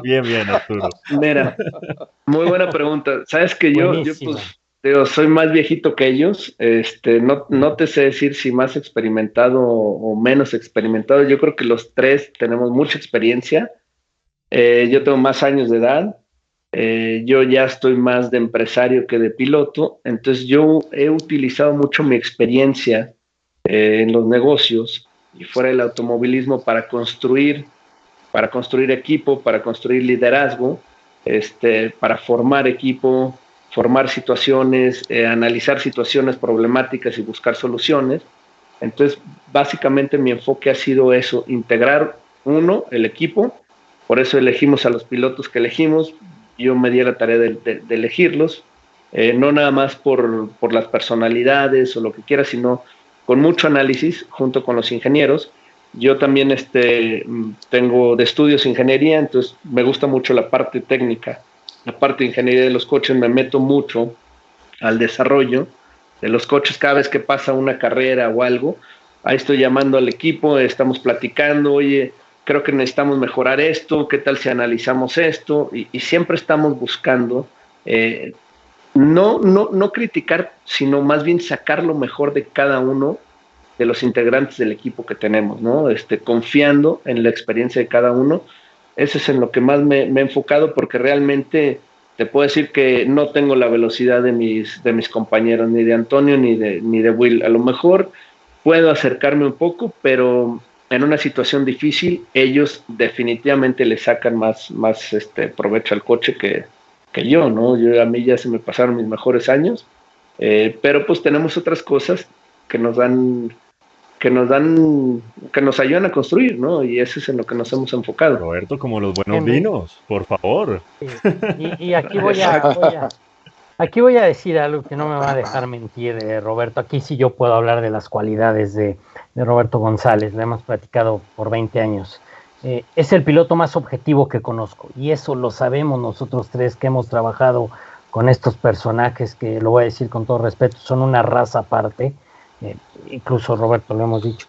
Bien, Arturo. Mira, muy buena pregunta. Sabes que yo pues, digo, soy más viejito que ellos, no te sé decir si más experimentado o menos experimentado. Yo creo que los 3 tenemos mucha experiencia. Yo tengo más años de edad. Yo ya estoy más de empresario que de piloto, entonces yo he utilizado mucho mi experiencia en los negocios y fuera del automovilismo para construir equipo, para construir liderazgo, para formar equipo, formar situaciones, analizar situaciones problemáticas y buscar soluciones. Entonces, básicamente mi enfoque ha sido eso, integrar el equipo, por eso elegimos a los pilotos que elegimos. Yo me di a la tarea de elegirlos, no nada más por las personalidades o lo que quiera, sino con mucho análisis junto con los ingenieros. Yo también tengo de estudios ingeniería, entonces me gusta mucho la parte técnica, la parte de ingeniería de los coches, me meto mucho al desarrollo de los coches cada vez que pasa una carrera o algo. ahí estoy llamando al equipo, estamos platicando, oye, creo que necesitamos mejorar esto, ¿qué tal si analizamos esto? Y siempre estamos buscando no criticar, sino más bien sacar lo mejor de cada uno de los integrantes del equipo que tenemos, ¿no? Confiando en la experiencia de cada uno. Eso es en lo que más me he enfocado, porque realmente te puedo decir que no tengo la velocidad de mis compañeros, ni de Antonio, ni de Will. A lo mejor puedo acercarme un poco, pero en una situación difícil, ellos definitivamente le sacan más provecho al coche que yo, ¿no? A mí ya se me pasaron mis mejores años, pero pues tenemos otras cosas que nos dan, que nos ayudan a construir, ¿no? Y eso es en lo que nos hemos enfocado. Roberto, como los buenos vinos, por favor. Sí. Y aquí aquí voy a decir algo que no me va a dejar mentir, Roberto. Aquí sí yo puedo hablar de las cualidades de Roberto González, lo hemos platicado por 20 años. Es el piloto más objetivo que conozco, y eso lo sabemos nosotros tres que hemos trabajado con estos personajes que, lo voy a decir con todo respeto, son una raza aparte. Incluso Roberto lo hemos dicho.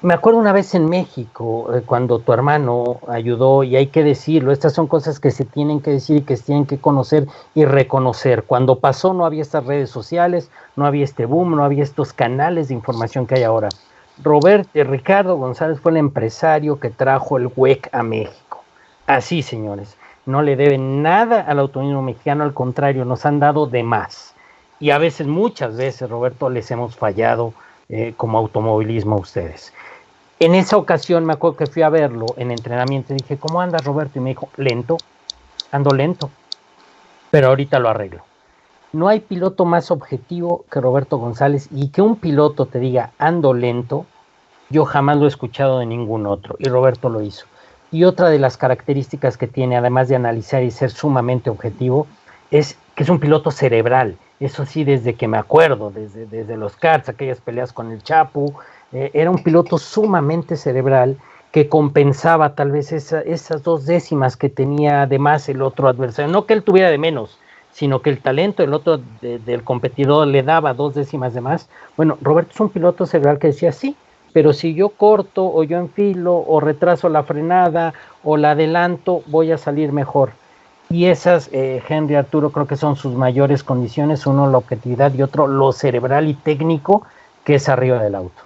Me acuerdo una vez en México, cuando tu hermano ayudó, y hay que decirlo, estas son cosas que se tienen que decir y que se tienen que conocer y reconocer. Cuando pasó no había estas redes sociales, no había este boom, no había estos canales de información que hay ahora. Ricardo González fue el empresario que trajo el WEC a México. Así, señores, no le deben nada al automovilismo mexicano, al contrario, nos han dado de más. Y a veces, muchas veces, Roberto, les hemos fallado como automovilismo a ustedes. En esa ocasión me acuerdo que fui a verlo en entrenamiento y dije, ¿cómo andas, Roberto? Y me dijo, lento, ando lento, pero ahorita lo arreglo. No hay piloto más objetivo que Roberto González, y que un piloto te diga, ando lento, yo jamás lo he escuchado de ningún otro, y Roberto lo hizo. Y otra de las características que tiene, además de analizar y ser sumamente objetivo, es que es un piloto cerebral. Eso sí, desde que me acuerdo, desde los karts, aquellas peleas con el Chapu, era un piloto sumamente cerebral que compensaba tal vez esas 2 décimas que tenía además el otro adversario. No que él tuviera de menos, sino que el talento del otro del competidor le daba 2 décimas de más. Bueno, Roberto es un piloto cerebral que decía, sí, pero si yo corto o yo enfilo o retraso la frenada o la adelanto, voy a salir mejor. Y esas, Henry, Arturo, creo que son sus mayores condiciones. Uno, la objetividad, y otro, lo cerebral y técnico que es arriba del auto.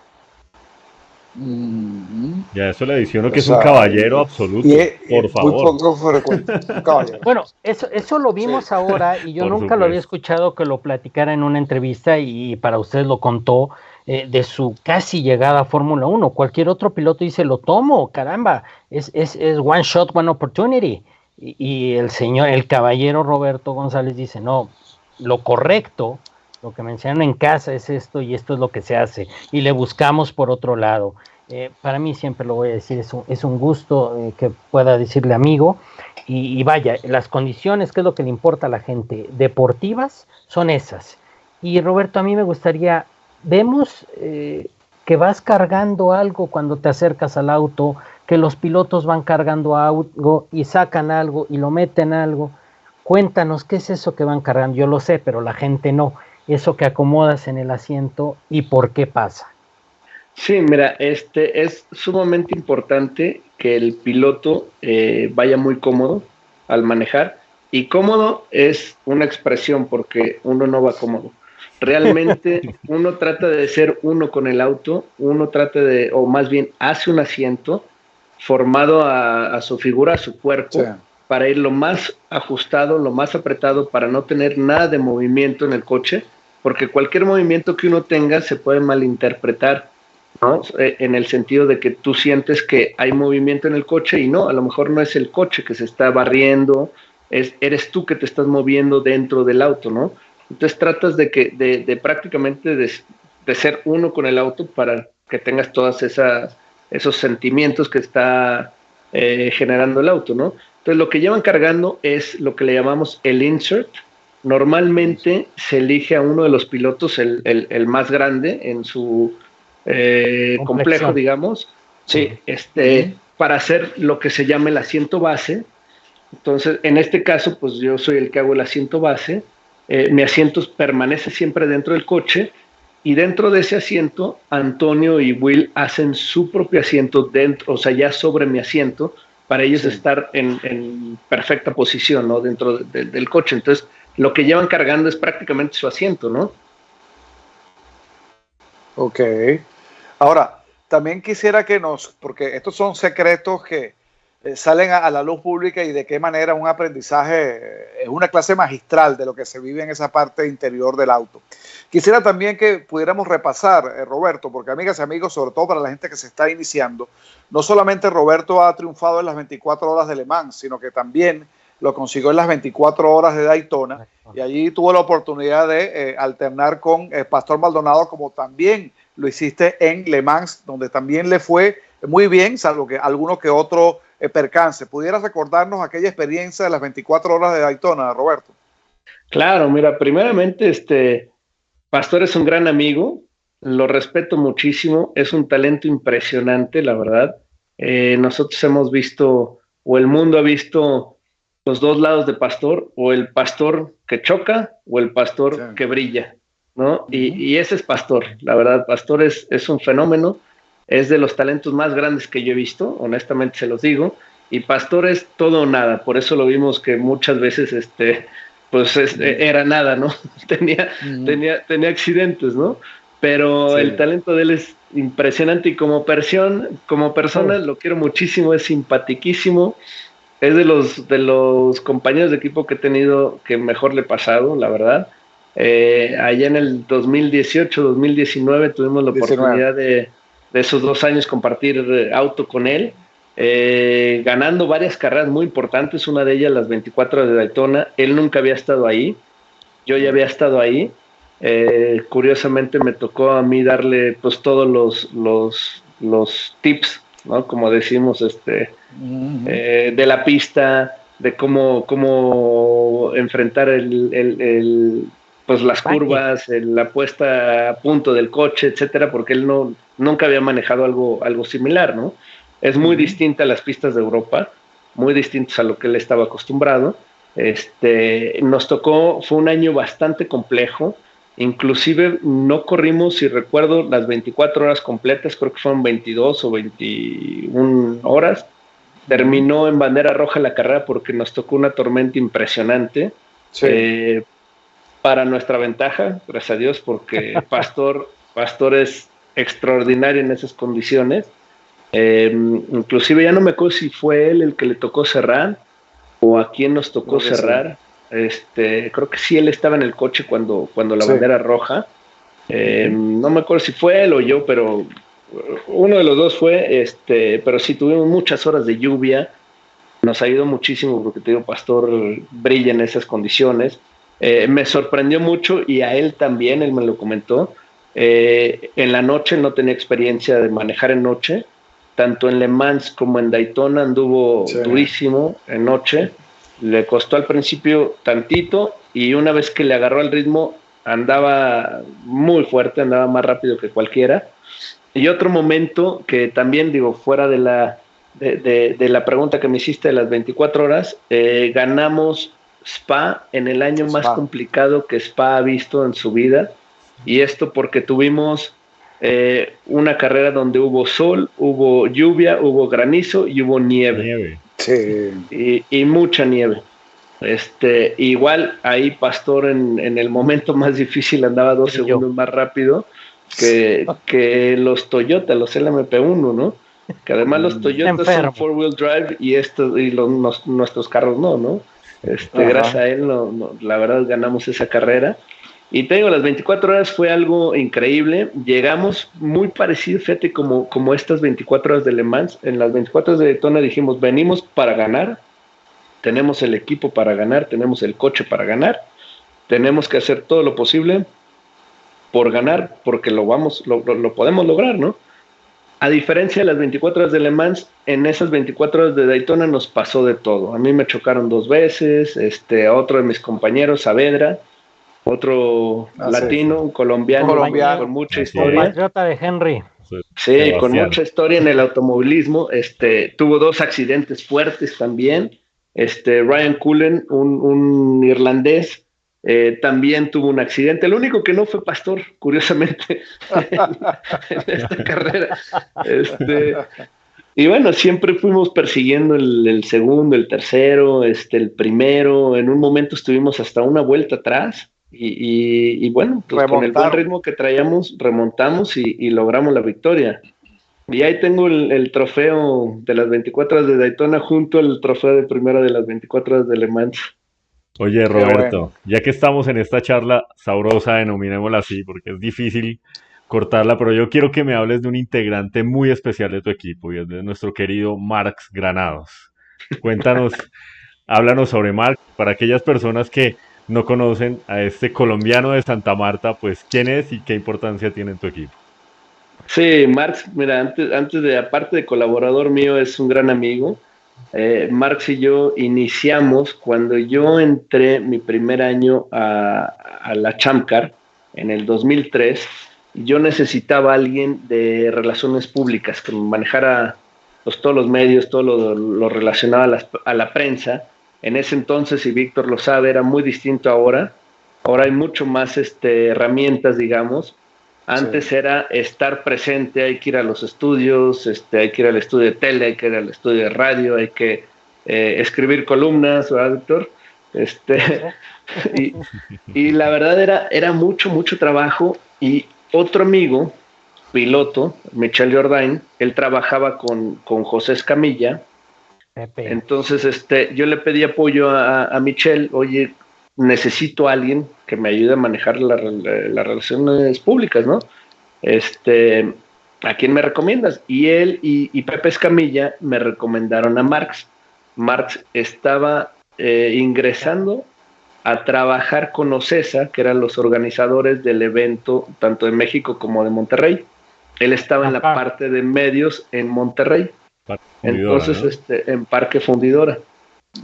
Ya eso le adiciono que es un caballero absoluto, por favor. Muy poco frecuente, un caballero. Bueno, eso lo vimos ahora, y yo nunca supuesto. Lo había escuchado que lo platicara en una entrevista, y para ustedes lo contó, de su casi llegada a Fórmula 1. Cualquier otro piloto dice, lo tomo, caramba, es one shot, one opportunity. Y el caballero Roberto González dice, no, lo correcto, lo que me enseñaron en casa es esto, y esto es lo que se hace, y le buscamos por otro lado. Para mí, siempre lo voy a decir, es un gusto que pueda decirle amigo, y vaya, las condiciones, que es lo que le importa a la gente, deportivas, son esas. Y Roberto, a mí me gustaría, vemos que vas cargando algo cuando te acercas al auto, que los pilotos van cargando algo y sacan algo y lo meten algo. Cuéntanos, ¿qué es eso que van cargando? Yo lo sé, pero la gente no. Eso que acomodas en el asiento, ¿y por qué pasa? Sí, mira, es sumamente importante que el piloto vaya muy cómodo al manejar, y cómodo es una expresión, porque uno no va cómodo. Realmente uno trata de ser uno con el auto, uno trata o más bien hace un asiento formado a su figura, a su cuerpo, sí, para ir lo más ajustado, lo más apretado, para no tener nada de movimiento en el coche, porque cualquier movimiento que uno tenga se puede malinterpretar, ¿no? En el sentido de que tú sientes que hay movimiento en el coche, y no, a lo mejor no es el coche que se está barriendo, eres tú que te estás moviendo dentro del auto, ¿no? Entonces tratas de prácticamente de ser uno con el auto, para que tengas todas esos sentimientos que está generando el auto, ¿no? Entonces lo que llevan cargando es lo que le llamamos el insert. Normalmente se elige a uno de los pilotos, el más grande en su complejo, digamos, sí, para hacer lo que se llama el asiento base. Entonces, en este caso, pues yo soy el que hago el asiento base. Mi asiento permanece siempre dentro del coche, y dentro de ese asiento, Antonio y Will hacen su propio asiento dentro, o sea, ya sobre mi asiento, para ellos estar en perfecta posición, ¿no? Dentro del coche. Entonces, lo que llevan cargando es prácticamente su asiento, ¿no? Ok. Ahora, también quisiera porque estos son secretos que salen a la luz pública y de qué manera un aprendizaje es una clase magistral de lo que se vive en esa parte interior del auto. Quisiera también que pudiéramos repasar, Roberto, porque amigas y amigos, sobre todo para la gente que se está iniciando, no solamente Roberto ha triunfado en las 24 horas de Le Mans, sino que también lo consiguió en las 24 horas de Daytona, y allí tuvo la oportunidad de alternar con Pastor Maldonado, como también lo hiciste en Le Mans, donde también le fue muy bien, salvo que alguno que otro percance. ¿Pudieras recordarnos aquella experiencia de las 24 horas de Daytona, Roberto? Claro, mira, primeramente, Pastor es un gran amigo, lo respeto muchísimo, es un talento impresionante, la verdad. Nosotros hemos visto, o el mundo ha visto, los dos lados de Pastor, o el pastor que choca, o el pastor que brilla, ¿no? Y ese es Pastor, la verdad. Pastor es un fenómeno, es de los talentos más grandes que yo he visto, honestamente se los digo, y Pastor es todo o nada, por eso lo vimos que muchas veces era nada, ¿no? tenía accidentes, ¿no? Pero el talento de él es impresionante, y como persona lo quiero muchísimo, es simpatiquísimo, es de los compañeros de equipo que he tenido que mejor le he pasado, la verdad. Allá en el 2018, 2019 tuvimos la oportunidad de esos 2 años compartir auto con él, ganando varias carreras muy importantes, una de ellas las 24 horas de Daytona. Él nunca había estado ahí, yo ya había estado ahí. Curiosamente me tocó a mí darle pues todos los tips, ¿no? Como decimos, de la pista, de cómo enfrentar pues las curvas, la puesta a punto del coche, etcétera, porque él nunca había manejado algo similar, ¿no? Es muy distinta a las pistas de Europa, muy distintas a lo que él estaba acostumbrado. Nos tocó, fue un año bastante complejo, inclusive no corrimos, si recuerdo, las 24 horas completas, creo que fueron 22 o 21 horas. Terminó en bandera roja la carrera porque nos tocó una tormenta impresionante. Sí. Para nuestra ventaja, gracias a Dios, porque Pastor es extraordinario en esas condiciones. Inclusive ya no me acuerdo si fue él el que le tocó cerrar o a quién nos tocó cerrar. Creo que sí, él estaba en el coche cuando la bandera roja. No me acuerdo si fue él o yo, pero uno de los dos fue. Pero sí, tuvimos muchas horas de lluvia. Nos ayudó muchísimo porque, te digo, Pastor brilla en esas condiciones. Me sorprendió mucho, y a él también, él me lo comentó. En la noche no tenía experiencia de manejar en noche, tanto en Le Mans como en Daytona anduvo durísimo en noche. Le costó al principio tantito, y una vez que le agarró el ritmo andaba muy fuerte, andaba más rápido que cualquiera. Y otro momento que también, digo, fuera de la pregunta que me hiciste de las 24 horas, ganamos Spa en el año más complicado que Spa ha visto en su vida, y esto porque tuvimos una carrera donde hubo sol, hubo lluvia, hubo granizo y hubo nieve. Sí. Y mucha nieve. Igual ahí Pastor en el momento más difícil andaba 2 segundos más rápido que los Toyota, los LMP1, ¿no? Que además los Toyota son 4-wheel drive y nuestros carros no. Gracias a él, la verdad, ganamos esa carrera. Y te digo, las 24 horas fue algo increíble. Llegamos muy parecido, fíjate, como estas 24 horas de Le Mans. En las 24 horas de Daytona dijimos, venimos para ganar, tenemos el equipo para ganar, tenemos el coche para ganar, tenemos que hacer todo lo posible por ganar, porque lo podemos lograr, ¿no? A diferencia de las 24 horas de Le Mans, en esas 24 horas de Daytona nos pasó de todo. A mí me chocaron 2 veces, a otro de mis compañeros, Saavedra, otro latino, un colombiano con mucha historia. Compatriota de Henry. Sí, con mucha historia en el automovilismo. Tuvo 2 accidentes fuertes también. Ryan Cullen, un irlandés, también tuvo un accidente. El único que no fue Pastor, curiosamente, en esta carrera. Y bueno, siempre fuimos persiguiendo el segundo, el tercero, el primero. En un momento estuvimos hasta una vuelta atrás. Y bueno, pues con el buen ritmo que traíamos, remontamos y logramos la victoria. Y ahí tengo el trofeo de las 24 horas de Daytona junto al trofeo de primera de las 24 horas de Le Mans. Oye, Roberto, ya que estamos en esta charla sabrosa, denominémosla así, porque es difícil cortarla, pero yo quiero que me hables de un integrante muy especial de tu equipo, y es de nuestro querido Marcs Granados. Cuéntanos, háblanos sobre Marcs, para aquellas personas que no conocen a este colombiano de Santa Marta, pues, ¿quién es y qué importancia tiene en tu equipo? Sí, Marcs, mira, antes de, aparte de colaborador mío, es un gran amigo. Marcs y yo iniciamos cuando yo entré mi primer año a la Champ Car en el 2003. Yo necesitaba a alguien de relaciones públicas que manejara pues, todos los medios, todo lo relacionado a la prensa. En ese entonces, y Víctor lo sabe, era muy distinto ahora. Ahora hay mucho más herramientas, digamos. Antes sí. Era estar presente, hay que ir a los estudios, hay que ir al estudio de tele, hay que ir al estudio de radio, hay que escribir columnas, ¿verdad, Víctor? Y la verdad era mucho trabajo. Y otro amigo, piloto, Michel Jourdain, él trabajaba con José Escamilla. Pepe. Entonces yo le pedí apoyo a Michel, oye, necesito a alguien que me ayude a manejar las relaciones públicas, ¿no? ¿A quién me recomiendas? Y él y Pepe Escamilla me recomendaron a Marcs. Marcs estaba ingresando a trabajar con OCESA, que eran los organizadores del evento, tanto de México como de Monterrey. Él estaba en la parte de medios en Monterrey. Entonces, ¿no? En Parque Fundidora.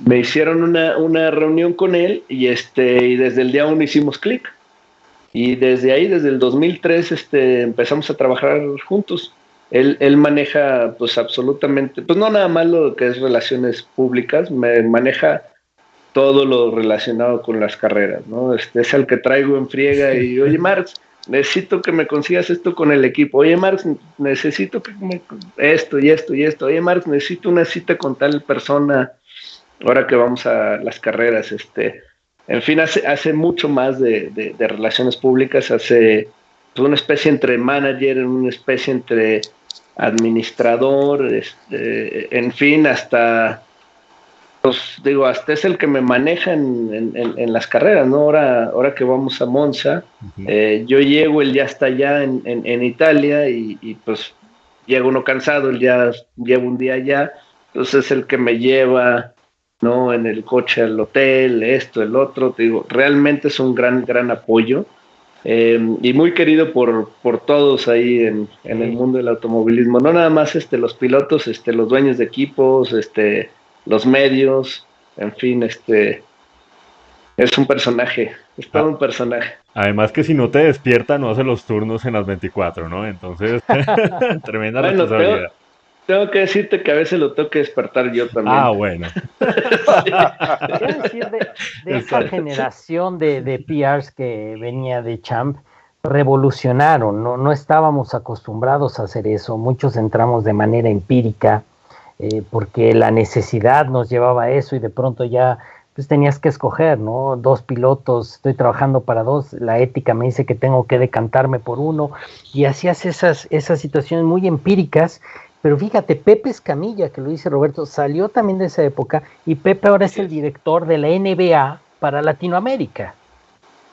Me hicieron una reunión con él y desde el día 1 hicimos clic. Y desde ahí, desde el 2003, empezamos a trabajar juntos. Él maneja, pues, absolutamente, pues, no nada más lo que es relaciones públicas, me maneja todo lo relacionado con las carreras, ¿no? Es el que traigo en friega y, oye, Marcs, necesito que me consigas esto con el equipo. Oye, Marcs, necesito que esto y esto y esto. Oye, Marcs, necesito una cita con tal persona ahora que vamos a las carreras. En fin, hace mucho más de relaciones públicas, hace pues, una especie entre manager, una especie entre administrador, en fin, hasta... Pues digo, hasta es el que me maneja en las carreras, ¿no? Ahora que vamos a Monza, yo llego, él ya está allá en Italia y pues llega uno cansado, él ya lleva un día allá, entonces es el que me lleva, ¿no? En el coche al hotel, esto, el otro, te digo, realmente es un gran apoyo y muy querido por todos ahí en el mundo del automovilismo, no nada más los pilotos, los dueños de equipos, los medios, en fin, es un personaje, es todo un personaje. Además que si no te despierta, no hace los turnos en las 24, ¿no? Entonces, tremenda responsabilidad. Tengo que decirte que a veces lo tengo que despertar yo también. Ah, bueno. Quiero decir, de esa generación de PRs que venía de Champ, revolucionaron, no estábamos acostumbrados a hacer eso, muchos entramos de manera empírica, porque la necesidad nos llevaba a eso y de pronto ya pues tenías que escoger, ¿no? 2 pilotos, estoy trabajando para 2, la ética me dice que tengo que decantarme por uno y hacías esas situaciones muy empíricas, pero fíjate, Pepe Escamilla, que lo dice Roberto, salió también de esa época y Pepe ahora es el director de la NBA para Latinoamérica.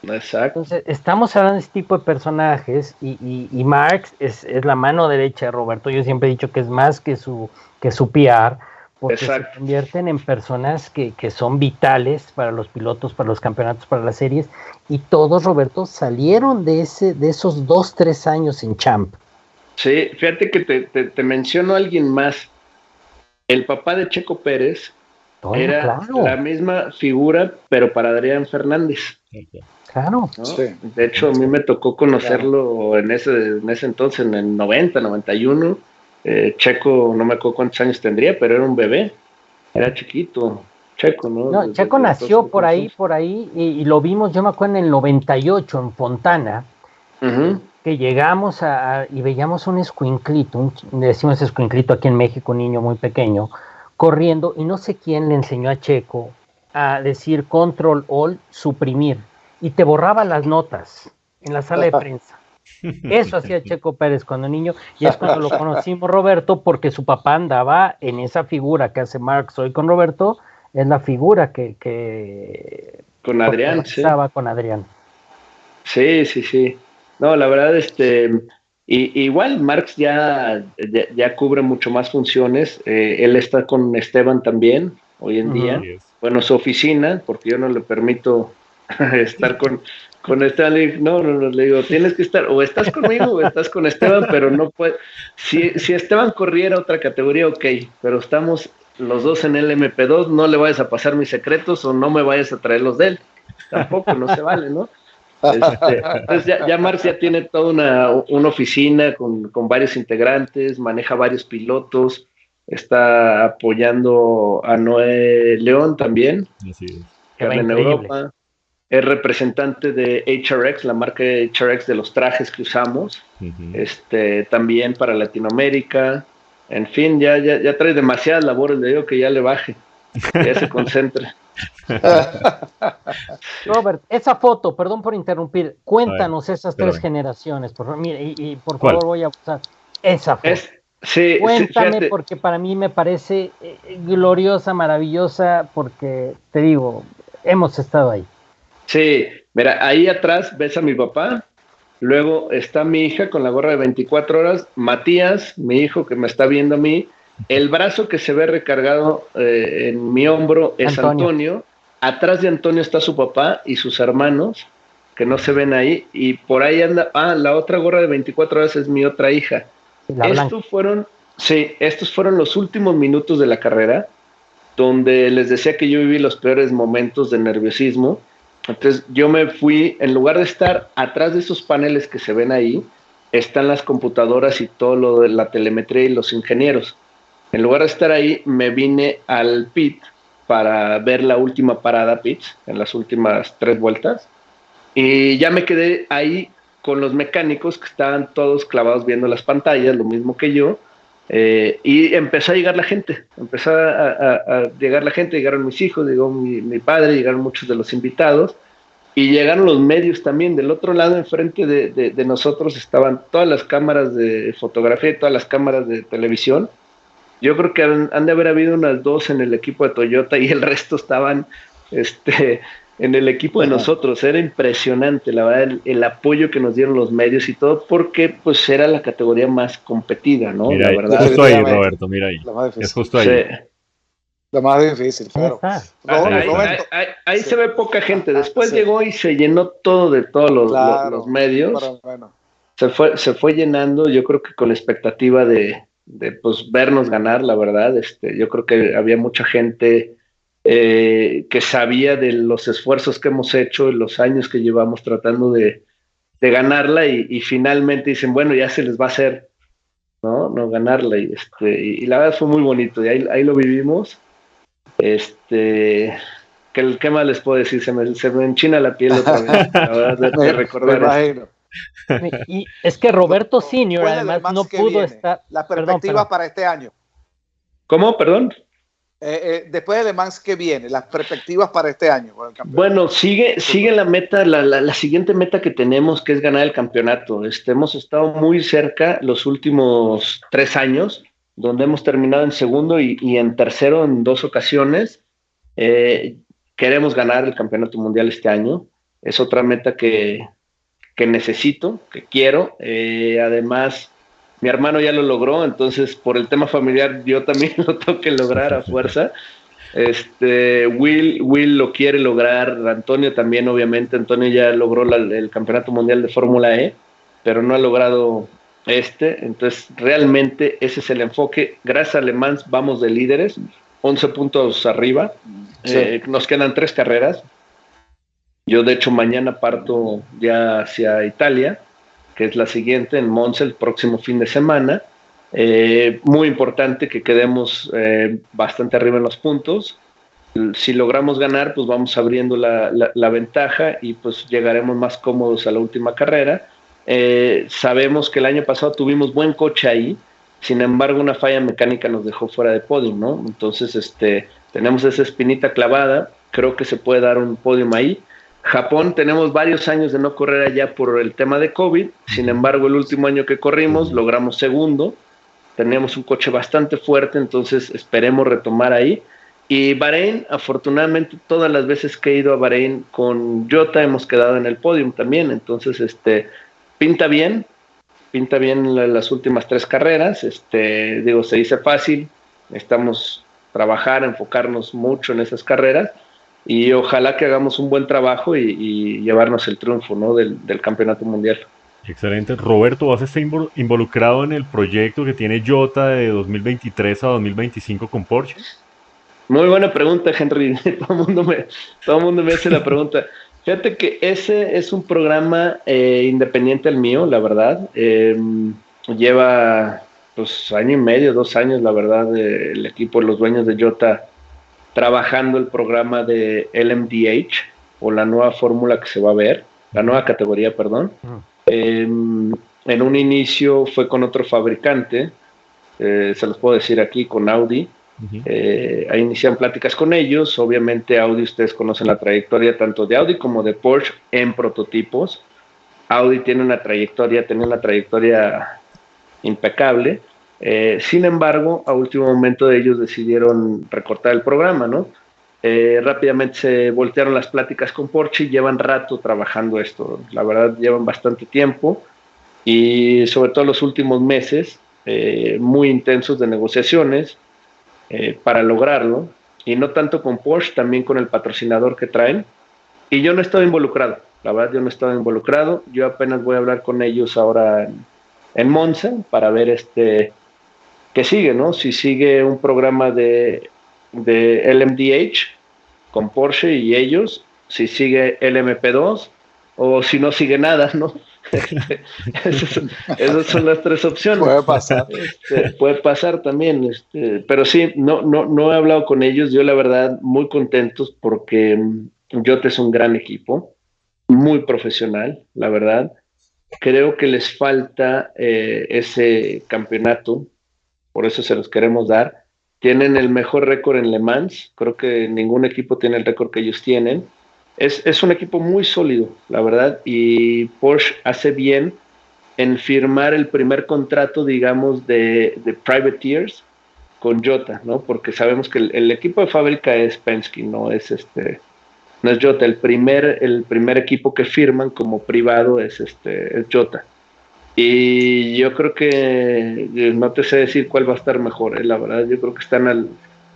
Exacto. Entonces, estamos hablando de este tipo de personajes y Marcs es la mano derecha de Roberto. Yo siempre he dicho que es más que su PR, porque Exacto. se convierten en personas que son vitales para los pilotos, para los campeonatos, para las series, y todos, Roberto, salieron de esos 2-3 años en Champ. Sí, fíjate que te menciono a alguien más. El papá de Checo Pérez era la misma figura, pero para Adrián Fernández. Claro. ¿No? Sí. De hecho, a mí me tocó conocerlo en ese entonces, en el 90, 91. Checo, no me acuerdo cuántos años tendría, pero era un bebé, era chiquito. Checo, ¿no? No, Checo nació por ahí, y lo vimos, yo me acuerdo en el 98 en Fontana, que llegamos y veíamos un escuinclito, decimos escuinclito aquí en México, un niño muy pequeño, corriendo, y no sé quién le enseñó a Checo a decir control, alt, suprimir, y te borraba las notas en la sala de prensa. Eso hacía Checo Pérez cuando niño, y es cuando lo conocimos Roberto, porque su papá andaba en esa figura que hace Marx hoy con Roberto, es la figura que con Adrián, estaba con Adrián. Sí. No, la verdad, igual Marx ya cubre mucho más funciones. Él está con Esteban también hoy en día. Bueno, su oficina, porque yo no le permito estar con Esteban. Le digo, tienes que estar, o estás conmigo o estás con Esteban, pero no puede. Si Esteban corriera otra categoría, ok, pero estamos los dos en el MP2, no le vayas a pasar mis secretos o no me vayas a traer los de él. Tampoco, no se vale, ¿no? Entonces ya Marx ya tiene toda una oficina con varios integrantes, maneja varios pilotos, está apoyando a Noé León también, que anda en Europa, es representante de HRX, la marca de HRX de los trajes que usamos, también para Latinoamérica. En fin, ya trae demasiadas labores, le digo que ya le baje, que ya se concentre. Robert, esa foto, perdón por interrumpir, cuéntanos esas tres generaciones, por favor, mire, y por favor voy a usar esa foto. Cuéntame, porque para mí me parece gloriosa, maravillosa, porque te digo, hemos estado ahí. Sí, mira, ahí atrás ves a mi papá, luego está mi hija con la gorra de 24 horas, Matías, mi hijo que me está viendo a mí, el brazo que se ve recargado en mi hombro es Antonio. Atrás de Antonio está su papá y sus hermanos, que no se ven ahí, y por ahí anda, la otra gorra de 24 horas es mi otra hija. Estos fueron los últimos minutos de la carrera, donde les decía que yo viví los peores momentos de nerviosismo. Entonces yo me fui, en lugar de estar atrás de esos paneles que se ven ahí, están las computadoras y todo lo de la telemetría y los ingenieros. En lugar de estar ahí, me vine al pit para ver la última parada pits, en las últimas 3 vueltas, y ya me quedé ahí con los mecánicos que estaban todos clavados viendo las pantallas, lo mismo que yo, y empezó a llegar la gente, llegaron mis hijos, llegó mi padre, llegaron muchos de los invitados, y llegaron los medios también. Del otro lado, enfrente de nosotros, estaban todas las cámaras de fotografía y todas las cámaras de televisión. Yo creo que han de haber habido unas 2 en el equipo de Toyota y el resto estaban en el equipo de nosotros. Era impresionante, la verdad, el apoyo que nos dieron los medios y todo, porque pues era la categoría más competida, ¿no? Mira, la verdad. Justo ahí, Roberto, mira ahí. Es justo ahí. Sí. Lo más difícil, claro. Ahí se ve poca gente. Después llegó y se llenó todo de todos los medios. Bueno. Se fue llenando, yo creo que con la expectativa de pues vernos ganar, la verdad. Yo creo que había mucha gente que sabía de los esfuerzos que hemos hecho, los años que llevamos tratando de ganarla, y finalmente dicen, bueno, ya se les va a hacer, no ganarla, y la verdad fue muy bonito, y ahí lo vivimos. ¿Qué más les puedo decir? Se me enchina la piel otra vez, la verdad, de recordar esto. Y es que Roberto Senior además no pudo estar. Las perspectivas para este año. ¿Cómo? Perdón. Después de Le Mans, ¿qué viene? Las perspectivas para este año. Bueno, sigue la meta, la siguiente meta que tenemos, que es ganar el campeonato. Hemos estado muy cerca los últimos 3 años, donde hemos terminado en segundo y en tercero en 2 ocasiones. Queremos ganar el campeonato mundial este año. Es otra meta que necesito, que quiero. Además, mi hermano ya lo logró, entonces por el tema familiar yo también lo tengo que lograr a fuerza. Will lo quiere lograr, Antonio también, obviamente. Antonio ya logró el campeonato mundial de Fórmula E, pero no ha logrado entonces realmente ese es el enfoque. Gracias a Le Mans vamos de líderes, 11 puntos arriba. Nos quedan 3 carreras. Yo, de hecho, mañana parto ya hacia Italia, que es la siguiente, en Monza, el próximo fin de semana. Muy importante que quedemos bastante arriba en los puntos. Si logramos ganar, pues vamos abriendo la ventaja y pues llegaremos más cómodos a la última carrera. Sabemos que el año pasado tuvimos buen coche ahí, sin embargo una falla mecánica nos dejó fuera de podium, ¿no? Entonces tenemos esa espinita clavada, creo que se puede dar un podium ahí. Japón, tenemos varios años de no correr allá por el tema de COVID, sin embargo el último año que corrimos logramos segundo, teníamos un coche bastante fuerte, entonces esperemos retomar ahí. Y Bahrein, afortunadamente, todas las veces que he ido a Bahrein con Jota hemos quedado en el podium también. Entonces, pinta bien las últimas 3 carreras. Digo, se dice fácil, necesitamos trabajar, enfocarnos mucho en esas carreras y ojalá que hagamos un buen trabajo y llevarnos el triunfo, ¿no? del campeonato mundial. Excelente. Roberto, ¿vas a estar involucrado en el proyecto que tiene Jota de 2023 a 2025 con Porsche? Muy buena pregunta, Henry. Todo el mundo me hace la pregunta. Fíjate que ese es un programa independiente al mío, la verdad. Lleva pues 1 año y medio, 2 años, la verdad, el equipo, los dueños de Jota, trabajando el programa de LMDH, o la nueva fórmula que se va a ver, la nueva categoría, perdón. En un inicio fue con otro fabricante, se los puedo decir aquí, con Audi. Ahí inician pláticas con ellos. Obviamente Audi, ustedes conocen la trayectoria tanto de Audi como de Porsche en prototipos. Audi tenía una trayectoria impecable. Sin embargo, a último momento ellos decidieron recortar el programa, ¿no? Rápidamente se voltearon las pláticas con Porsche y llevan rato trabajando esto. La verdad, llevan bastante tiempo y sobre todo los últimos meses muy intensos de negociaciones para lograrlo, y no tanto con Porsche, también con el patrocinador que traen. Y yo no he estado involucrado, la verdad, yo apenas voy a hablar con ellos ahora en Monza para ver qué sigue, ¿no? Si sigue un programa de LMDH con Porsche y ellos, si sigue LMP2 o si no sigue nada, ¿no? Esas son las 3 opciones. Puede pasar. Puede pasar también, pero sí, no he hablado con ellos. Yo la verdad muy contentos porque Jota es un gran equipo, muy profesional, la verdad. Creo que les falta ese campeonato, por eso se los queremos dar. Tienen el mejor récord en Le Mans, creo que ningún equipo tiene el récord que ellos tienen. Es un equipo muy sólido, la verdad, y Porsche hace bien en firmar el primer contrato, digamos, de privateers con Jota, ¿no? Porque sabemos que el equipo de fábrica es Penske, no es Jota. El primer equipo que firman como privado es Jota. Y yo creo que no te sé decir cuál va a estar mejor, la verdad. Yo creo que están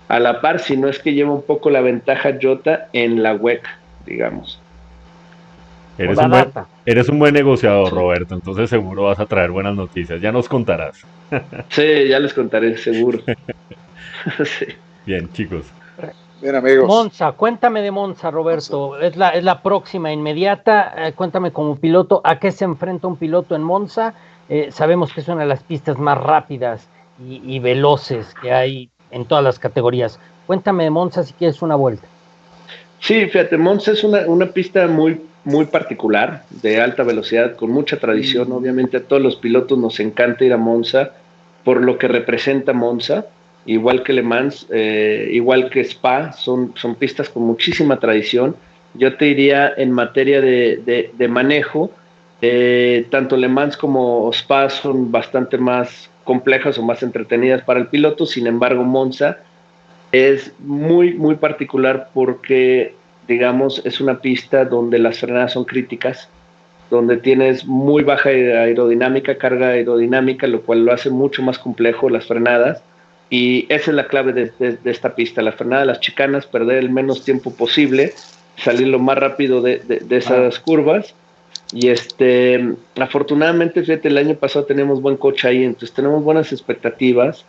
a la par, si no es que lleva un poco la ventaja Jota en la WEC, digamos. Eres un buen negociador, Roberto, entonces seguro vas a traer buenas noticias. Ya nos contarás. Sí, ya les contaré, seguro. Sí. Bien, chicos. Bien, amigos. Monza, cuéntame de Monza, Roberto. Es la próxima inmediata. Cuéntame como piloto, ¿a qué se enfrenta un piloto en Monza? Sabemos que es una de las pistas más rápidas y veloces que hay en todas las categorías. Cuéntame de Monza si quieres una vuelta. Sí, fíjate, Monza es una pista muy, muy particular, de alta velocidad, con mucha tradición. Obviamente a todos los pilotos nos encanta ir a Monza por lo que representa Monza, igual que Le Mans, igual que Spa, son pistas con muchísima tradición. Yo te diría en materia de manejo, tanto Le Mans como Spa son bastante más complejas o más entretenidas para el piloto. Sin embargo, Monza es muy, muy particular porque, digamos, es una pista donde las frenadas son críticas, donde tienes muy baja aerodinámica, carga aerodinámica, lo cual lo hace mucho más complejo las frenadas. Y esa es la clave de esta pista, la frenada, las chicanas, perder el menos tiempo posible, salir lo más rápido de esas curvas. Y afortunadamente, fíjate, el año pasado tenemos buen coche ahí, entonces tenemos buenas expectativas.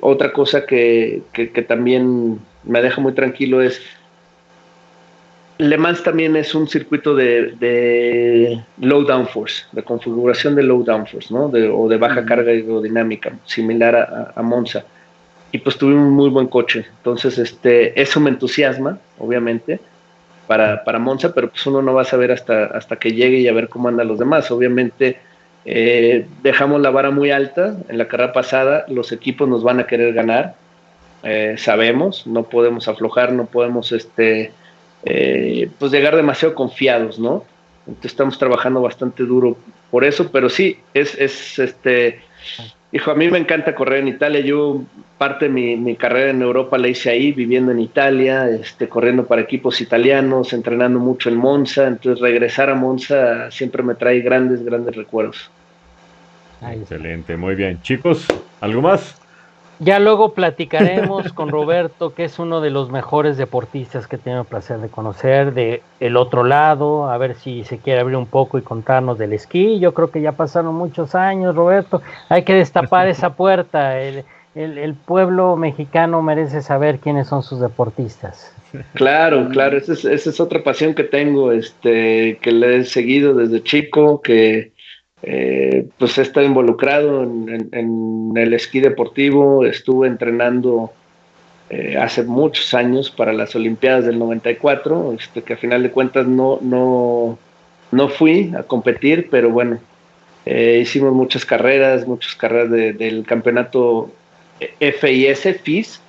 Otra cosa que también me deja muy tranquilo es Le Mans también es un circuito de low downforce, de configuración de low downforce, ¿no? O de baja carga aerodinámica, similar a Monza. y pues tuvimos un muy buen coche. Entonces, eso me entusiasma, obviamente, para Monza, pero pues uno no va a saber hasta que llegue y a ver cómo andan los demás. Obviamente, dejamos la vara muy alta en la carrera pasada, los equipos nos van a querer ganar, sabemos, no podemos aflojar, no podemos pues llegar demasiado confiados, ¿no? Entonces estamos trabajando bastante duro por eso, pero sí, hijo, a mí me encanta correr en Italia. Yo parte de mi carrera en Europa la hice ahí, viviendo en Italia, corriendo para equipos italianos, entrenando mucho en Monza. Entonces regresar a Monza siempre me trae grandes, grandes recuerdos. Excelente, muy bien. Chicos, ¿algo más? Ya luego platicaremos con Roberto, que es uno de los mejores deportistas que he tenido el placer de conocer, de el otro lado, a ver si se quiere abrir un poco y contarnos del esquí. Yo creo que ya pasaron muchos años, Roberto, hay que destapar esa puerta. El pueblo mexicano merece saber quiénes son sus deportistas. Claro, esa es otra pasión que tengo, que le he seguido desde chico, que pues he estado involucrado en el esquí deportivo. Estuve entrenando hace muchos años para las Olimpiadas del 94, que a final de cuentas no fui a competir, pero bueno, hicimos muchas carreras del campeonato FIS.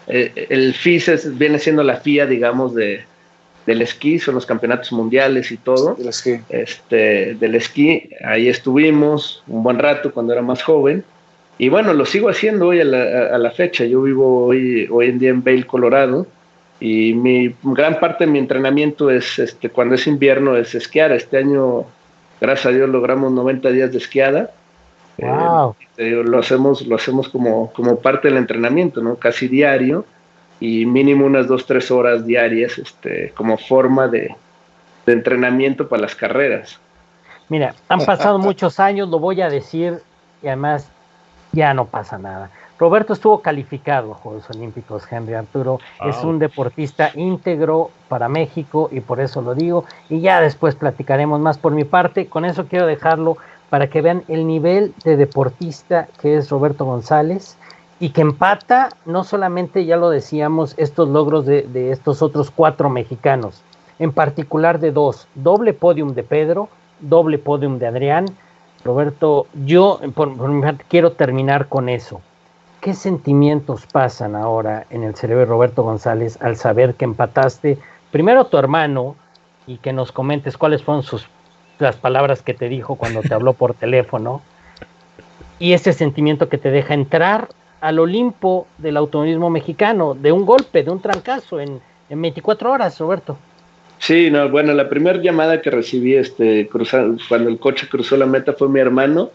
El FIS viene siendo la FIA, digamos, del esquí, son los campeonatos mundiales y todo. Del esquí. Del esquí, ahí estuvimos un buen rato cuando era más joven. Y bueno, lo sigo haciendo hoy a la fecha. Yo vivo hoy en día en Vail, Colorado, y gran parte de mi entrenamiento es, cuando es invierno, es esquiar. Este año, gracias a Dios, logramos 90 días de esquiada. Wow. Lo hacemos como parte del entrenamiento, ¿no? Casi diario, y mínimo unas 2-3 horas diarias, como forma de entrenamiento para las carreras. Mira, han pasado muchos años, lo voy a decir, y además ya no pasa nada. Roberto estuvo calificado a Juegos Olímpicos, Henry Arturo. Wow. Es un deportista íntegro para México y por eso lo digo. Y ya después platicaremos más por mi parte. Con eso quiero dejarlo para que vean el nivel de deportista que es Roberto González y que empata, no solamente, ya lo decíamos, estos logros de estos otros 4 mexicanos, en particular de 2, doble podium de Pedro, doble podium de Adrián. Roberto, yo por mi parte quiero terminar con eso. ¿Qué sentimientos pasan ahora en el cerebro de Roberto González al saber que empataste primero a tu hermano y que nos comentes cuáles fueron las palabras que te dijo cuando te habló por teléfono, y ese sentimiento que te deja entrar al Olimpo del automovilismo mexicano, de un golpe, de un trancazo en 24 horas, Roberto? Sí, no, bueno, la primera llamada que recibí cuando el coche cruzó la meta fue mi hermano,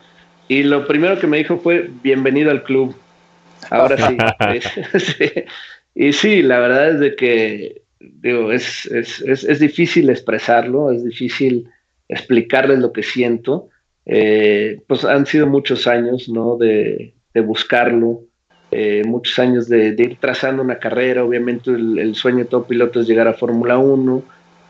y lo primero que me dijo fue: bienvenido al club. Ahora sí. Sí. Y sí, la verdad es de que, digo, es difícil expresarlo, es difícil explicarles lo que siento. Pues han sido muchos años, ¿no? De buscarlo, muchos años de ir trazando una carrera. Obviamente el sueño de todo piloto es llegar a Fórmula 1.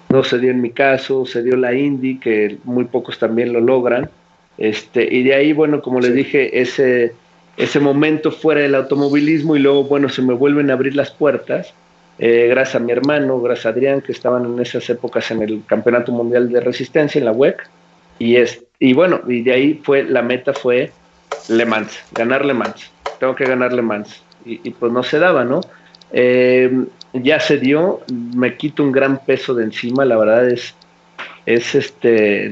No se dio en mi caso, se dio la Indy, que muy pocos también lo logran. Y de ahí, bueno, como les dije, ese momento fuera del automovilismo, y luego, bueno, se me vuelven a abrir las puertas, gracias a mi hermano, gracias a Adrián, que estaban en esas épocas en el Campeonato Mundial de Resistencia, en la WEC, y bueno, y de ahí la meta fue Le Mans, ganar Le Mans, tengo que ganar Le Mans, y pues no se daba, ¿no? Ya se dio, me quito un gran peso de encima, la verdad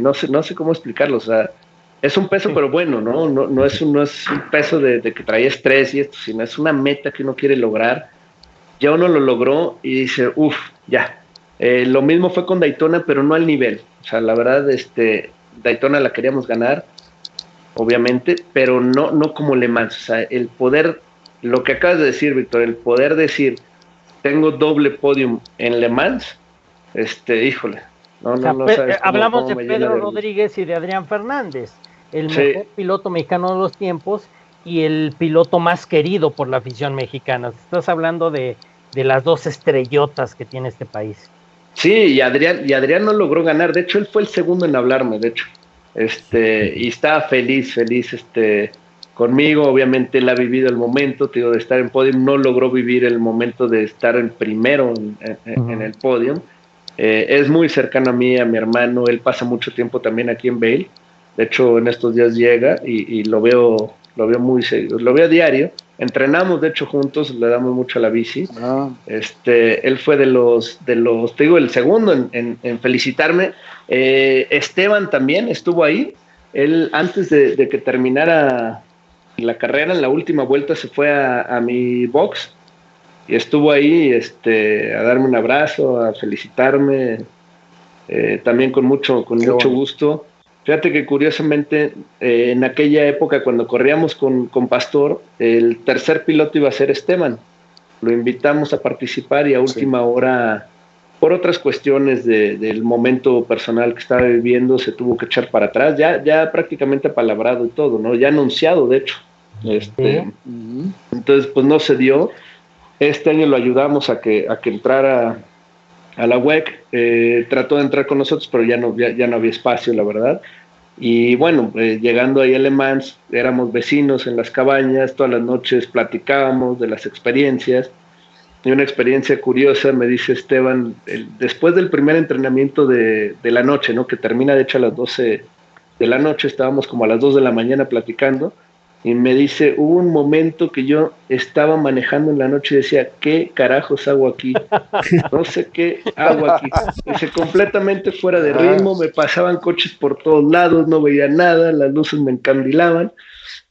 no sé cómo explicarlo, o sea, es un peso, pero bueno, no es un peso de que traía estrés y esto, sino es una meta que uno quiere lograr. Ya uno lo logró y dice, ya. Lo mismo fue con Daytona, pero no al nivel. O sea, la verdad, Daytona la queríamos ganar, obviamente, pero no como Le Mans. O sea, el poder, lo que acabas de decir, Víctor, el poder decir, tengo doble podium en Le Mans, híjole. Hablamos de Pedro Rodríguez y de Adrián Fernández, el mejor piloto mexicano de los tiempos y el piloto más querido por la afición mexicana. Estás hablando de las 2 estrellotas que tiene este país. Sí, y Adrián no logró ganar. De hecho, él fue el segundo en hablarme, de hecho. Y estaba feliz, conmigo. Obviamente él ha vivido el momento, te digo, de estar en podium, no logró vivir el momento de estar en primero en el podium. Es muy cercano a mí, a mi hermano, él pasa mucho tiempo también aquí en Vail. De hecho, en estos días llega y lo veo muy seguido, lo veo a diario. Entrenamos, de hecho, juntos, le damos mucho a la bici. Él fue de los, te digo, el segundo en felicitarme. Esteban también estuvo ahí. Él, antes de que terminara la carrera, en la última vuelta, se fue a mi box y estuvo ahí a darme un abrazo, a felicitarme, también con mucho gusto. Fíjate que curiosamente en aquella época, cuando corríamos con Pastor, el tercer piloto iba a ser Esteban. Lo invitamos a participar y a última hora, por otras cuestiones del momento personal que estaba viviendo, se tuvo que echar para atrás, ya prácticamente apalabrado y todo, ¿no? Ya anunciado, de hecho. Entonces, pues no se dio. Este año lo ayudamos a que entrara a la WEC, trató de entrar con nosotros, pero ya no había espacio, la verdad. Y bueno, llegando ahí a Le Mans, éramos vecinos en las cabañas, todas las noches platicábamos de las experiencias. Y una experiencia curiosa, me dice Esteban, después del primer entrenamiento de la noche, ¿no? Que termina de hecho a las 12 de la noche, estábamos como a las 2 de la mañana platicando, y me dice, hubo un momento que yo estaba manejando en la noche y decía, ¿qué carajos hago aquí? No sé qué hago aquí. Dice, completamente fuera de ritmo, me pasaban coches por todos lados, no veía nada, las luces me encandilaban.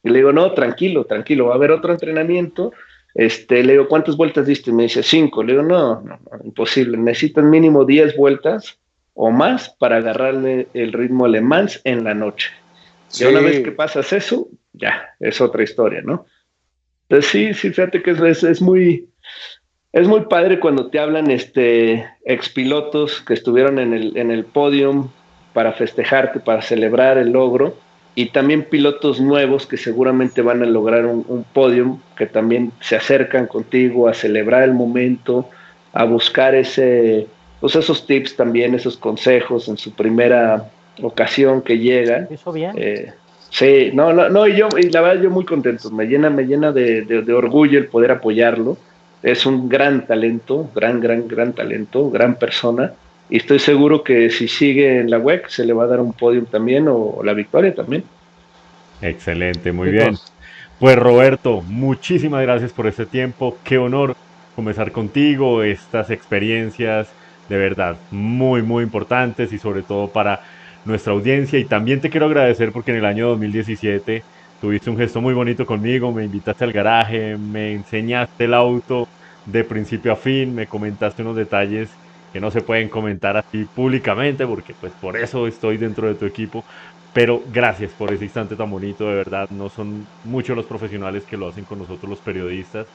Y le digo, no, tranquilo, va a haber otro entrenamiento. Le digo, ¿cuántas vueltas diste? Me dice, 5. Le digo, no, imposible, necesitan mínimo 10 vueltas o más para agarrarle el ritmo a Le Mans en la noche. Y una vez que pasas eso, ya, es otra historia, ¿no? Entonces sí, fíjate que es muy padre cuando te hablan expilotos que estuvieron en el podium para festejarte, para celebrar el logro, y también pilotos nuevos que seguramente van a lograr un podium, que también se acercan contigo a celebrar el momento, a buscar esos tips también, esos consejos en su primera ocasión que llegan. ¿Eso bien? Sí, no, y la verdad yo muy contento, me llena de orgullo el poder apoyarlo. Es un gran talento, gran talento, gran persona, y estoy seguro que si sigue en la WEC se le va a dar un podium también o la victoria también. Excelente, muy bien. Pues Roberto, muchísimas gracias por este tiempo, qué honor conversar contigo, estas experiencias de verdad muy importantes y sobre todo para nuestra audiencia. Y también te quiero agradecer porque en el año 2017 tuviste un gesto muy bonito conmigo, me invitaste al garaje, me enseñaste el auto de principio a fin, me comentaste unos detalles que no se pueden comentar así públicamente porque pues por eso estoy dentro de tu equipo. Pero gracias por ese instante tan bonito, de verdad, no son muchos los profesionales que lo hacen con nosotros los periodistas,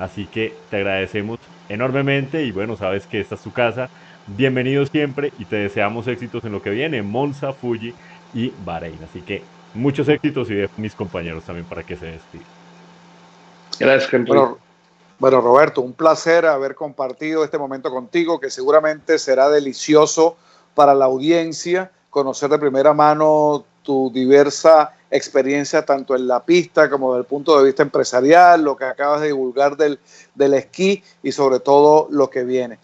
así que te agradecemos enormemente y bueno, sabes que esta es tu casa, bienvenido siempre y te deseamos éxitos en lo que viene, Monza, Fuji y Bahrein, así que muchos éxitos y dejo a mis compañeros también para que se despidan. Gracias, Henry. Bueno, Roberto, un placer haber compartido este momento contigo, que seguramente será delicioso para la audiencia conocer de primera mano tu diversa experiencia tanto en la pista como desde el punto de vista empresarial, lo que acabas de divulgar del esquí y sobre todo lo que viene.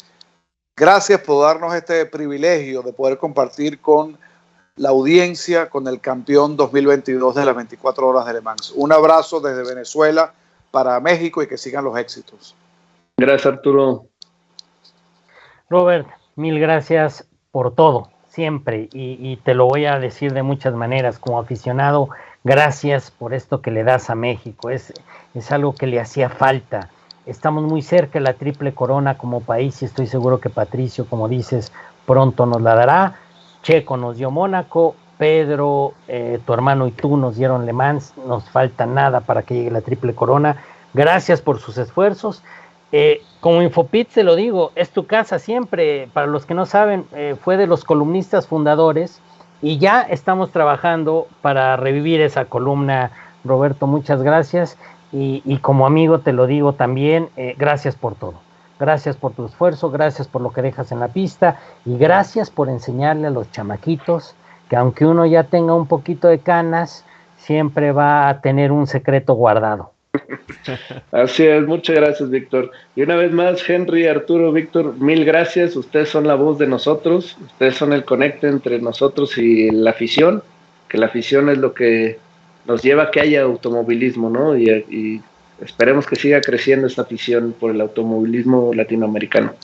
Gracias por darnos este privilegio de poder compartir con la audiencia, con el campeón 2022 de las 24 horas de Le Mans. Un abrazo desde Venezuela para México y que sigan los éxitos. Gracias, Arturo. Robert, mil gracias por todo, siempre, y te lo voy a decir de muchas maneras, como aficionado, gracias por esto que le das a México, es algo que le hacía falta. Estamos muy cerca de la triple corona como país y estoy seguro que Patricio, como dices, pronto nos la dará. Checo nos dio Mónaco, Pedro, tu hermano y tú nos dieron Le Mans, nos falta nada para que llegue la triple corona. Gracias por sus esfuerzos. Como Infopit te lo digo, es tu casa siempre. Para los que no saben, fue de los columnistas fundadores y ya estamos trabajando para revivir esa columna. Roberto, muchas gracias y como amigo te lo digo también, gracias por todo. Gracias por tu esfuerzo, gracias por lo que dejas en la pista y gracias por enseñarle a los chamaquitos que aunque uno ya tenga un poquito de canas, siempre va a tener un secreto guardado. Así es, muchas gracias, Víctor. Y una vez más, Henry, Arturo, Víctor, mil gracias. Ustedes son la voz de nosotros, ustedes son el conecte entre nosotros y la afición, que la afición es lo que nos lleva a que haya automovilismo, ¿no? Y esperemos que siga creciendo esta afición por el automovilismo latinoamericano.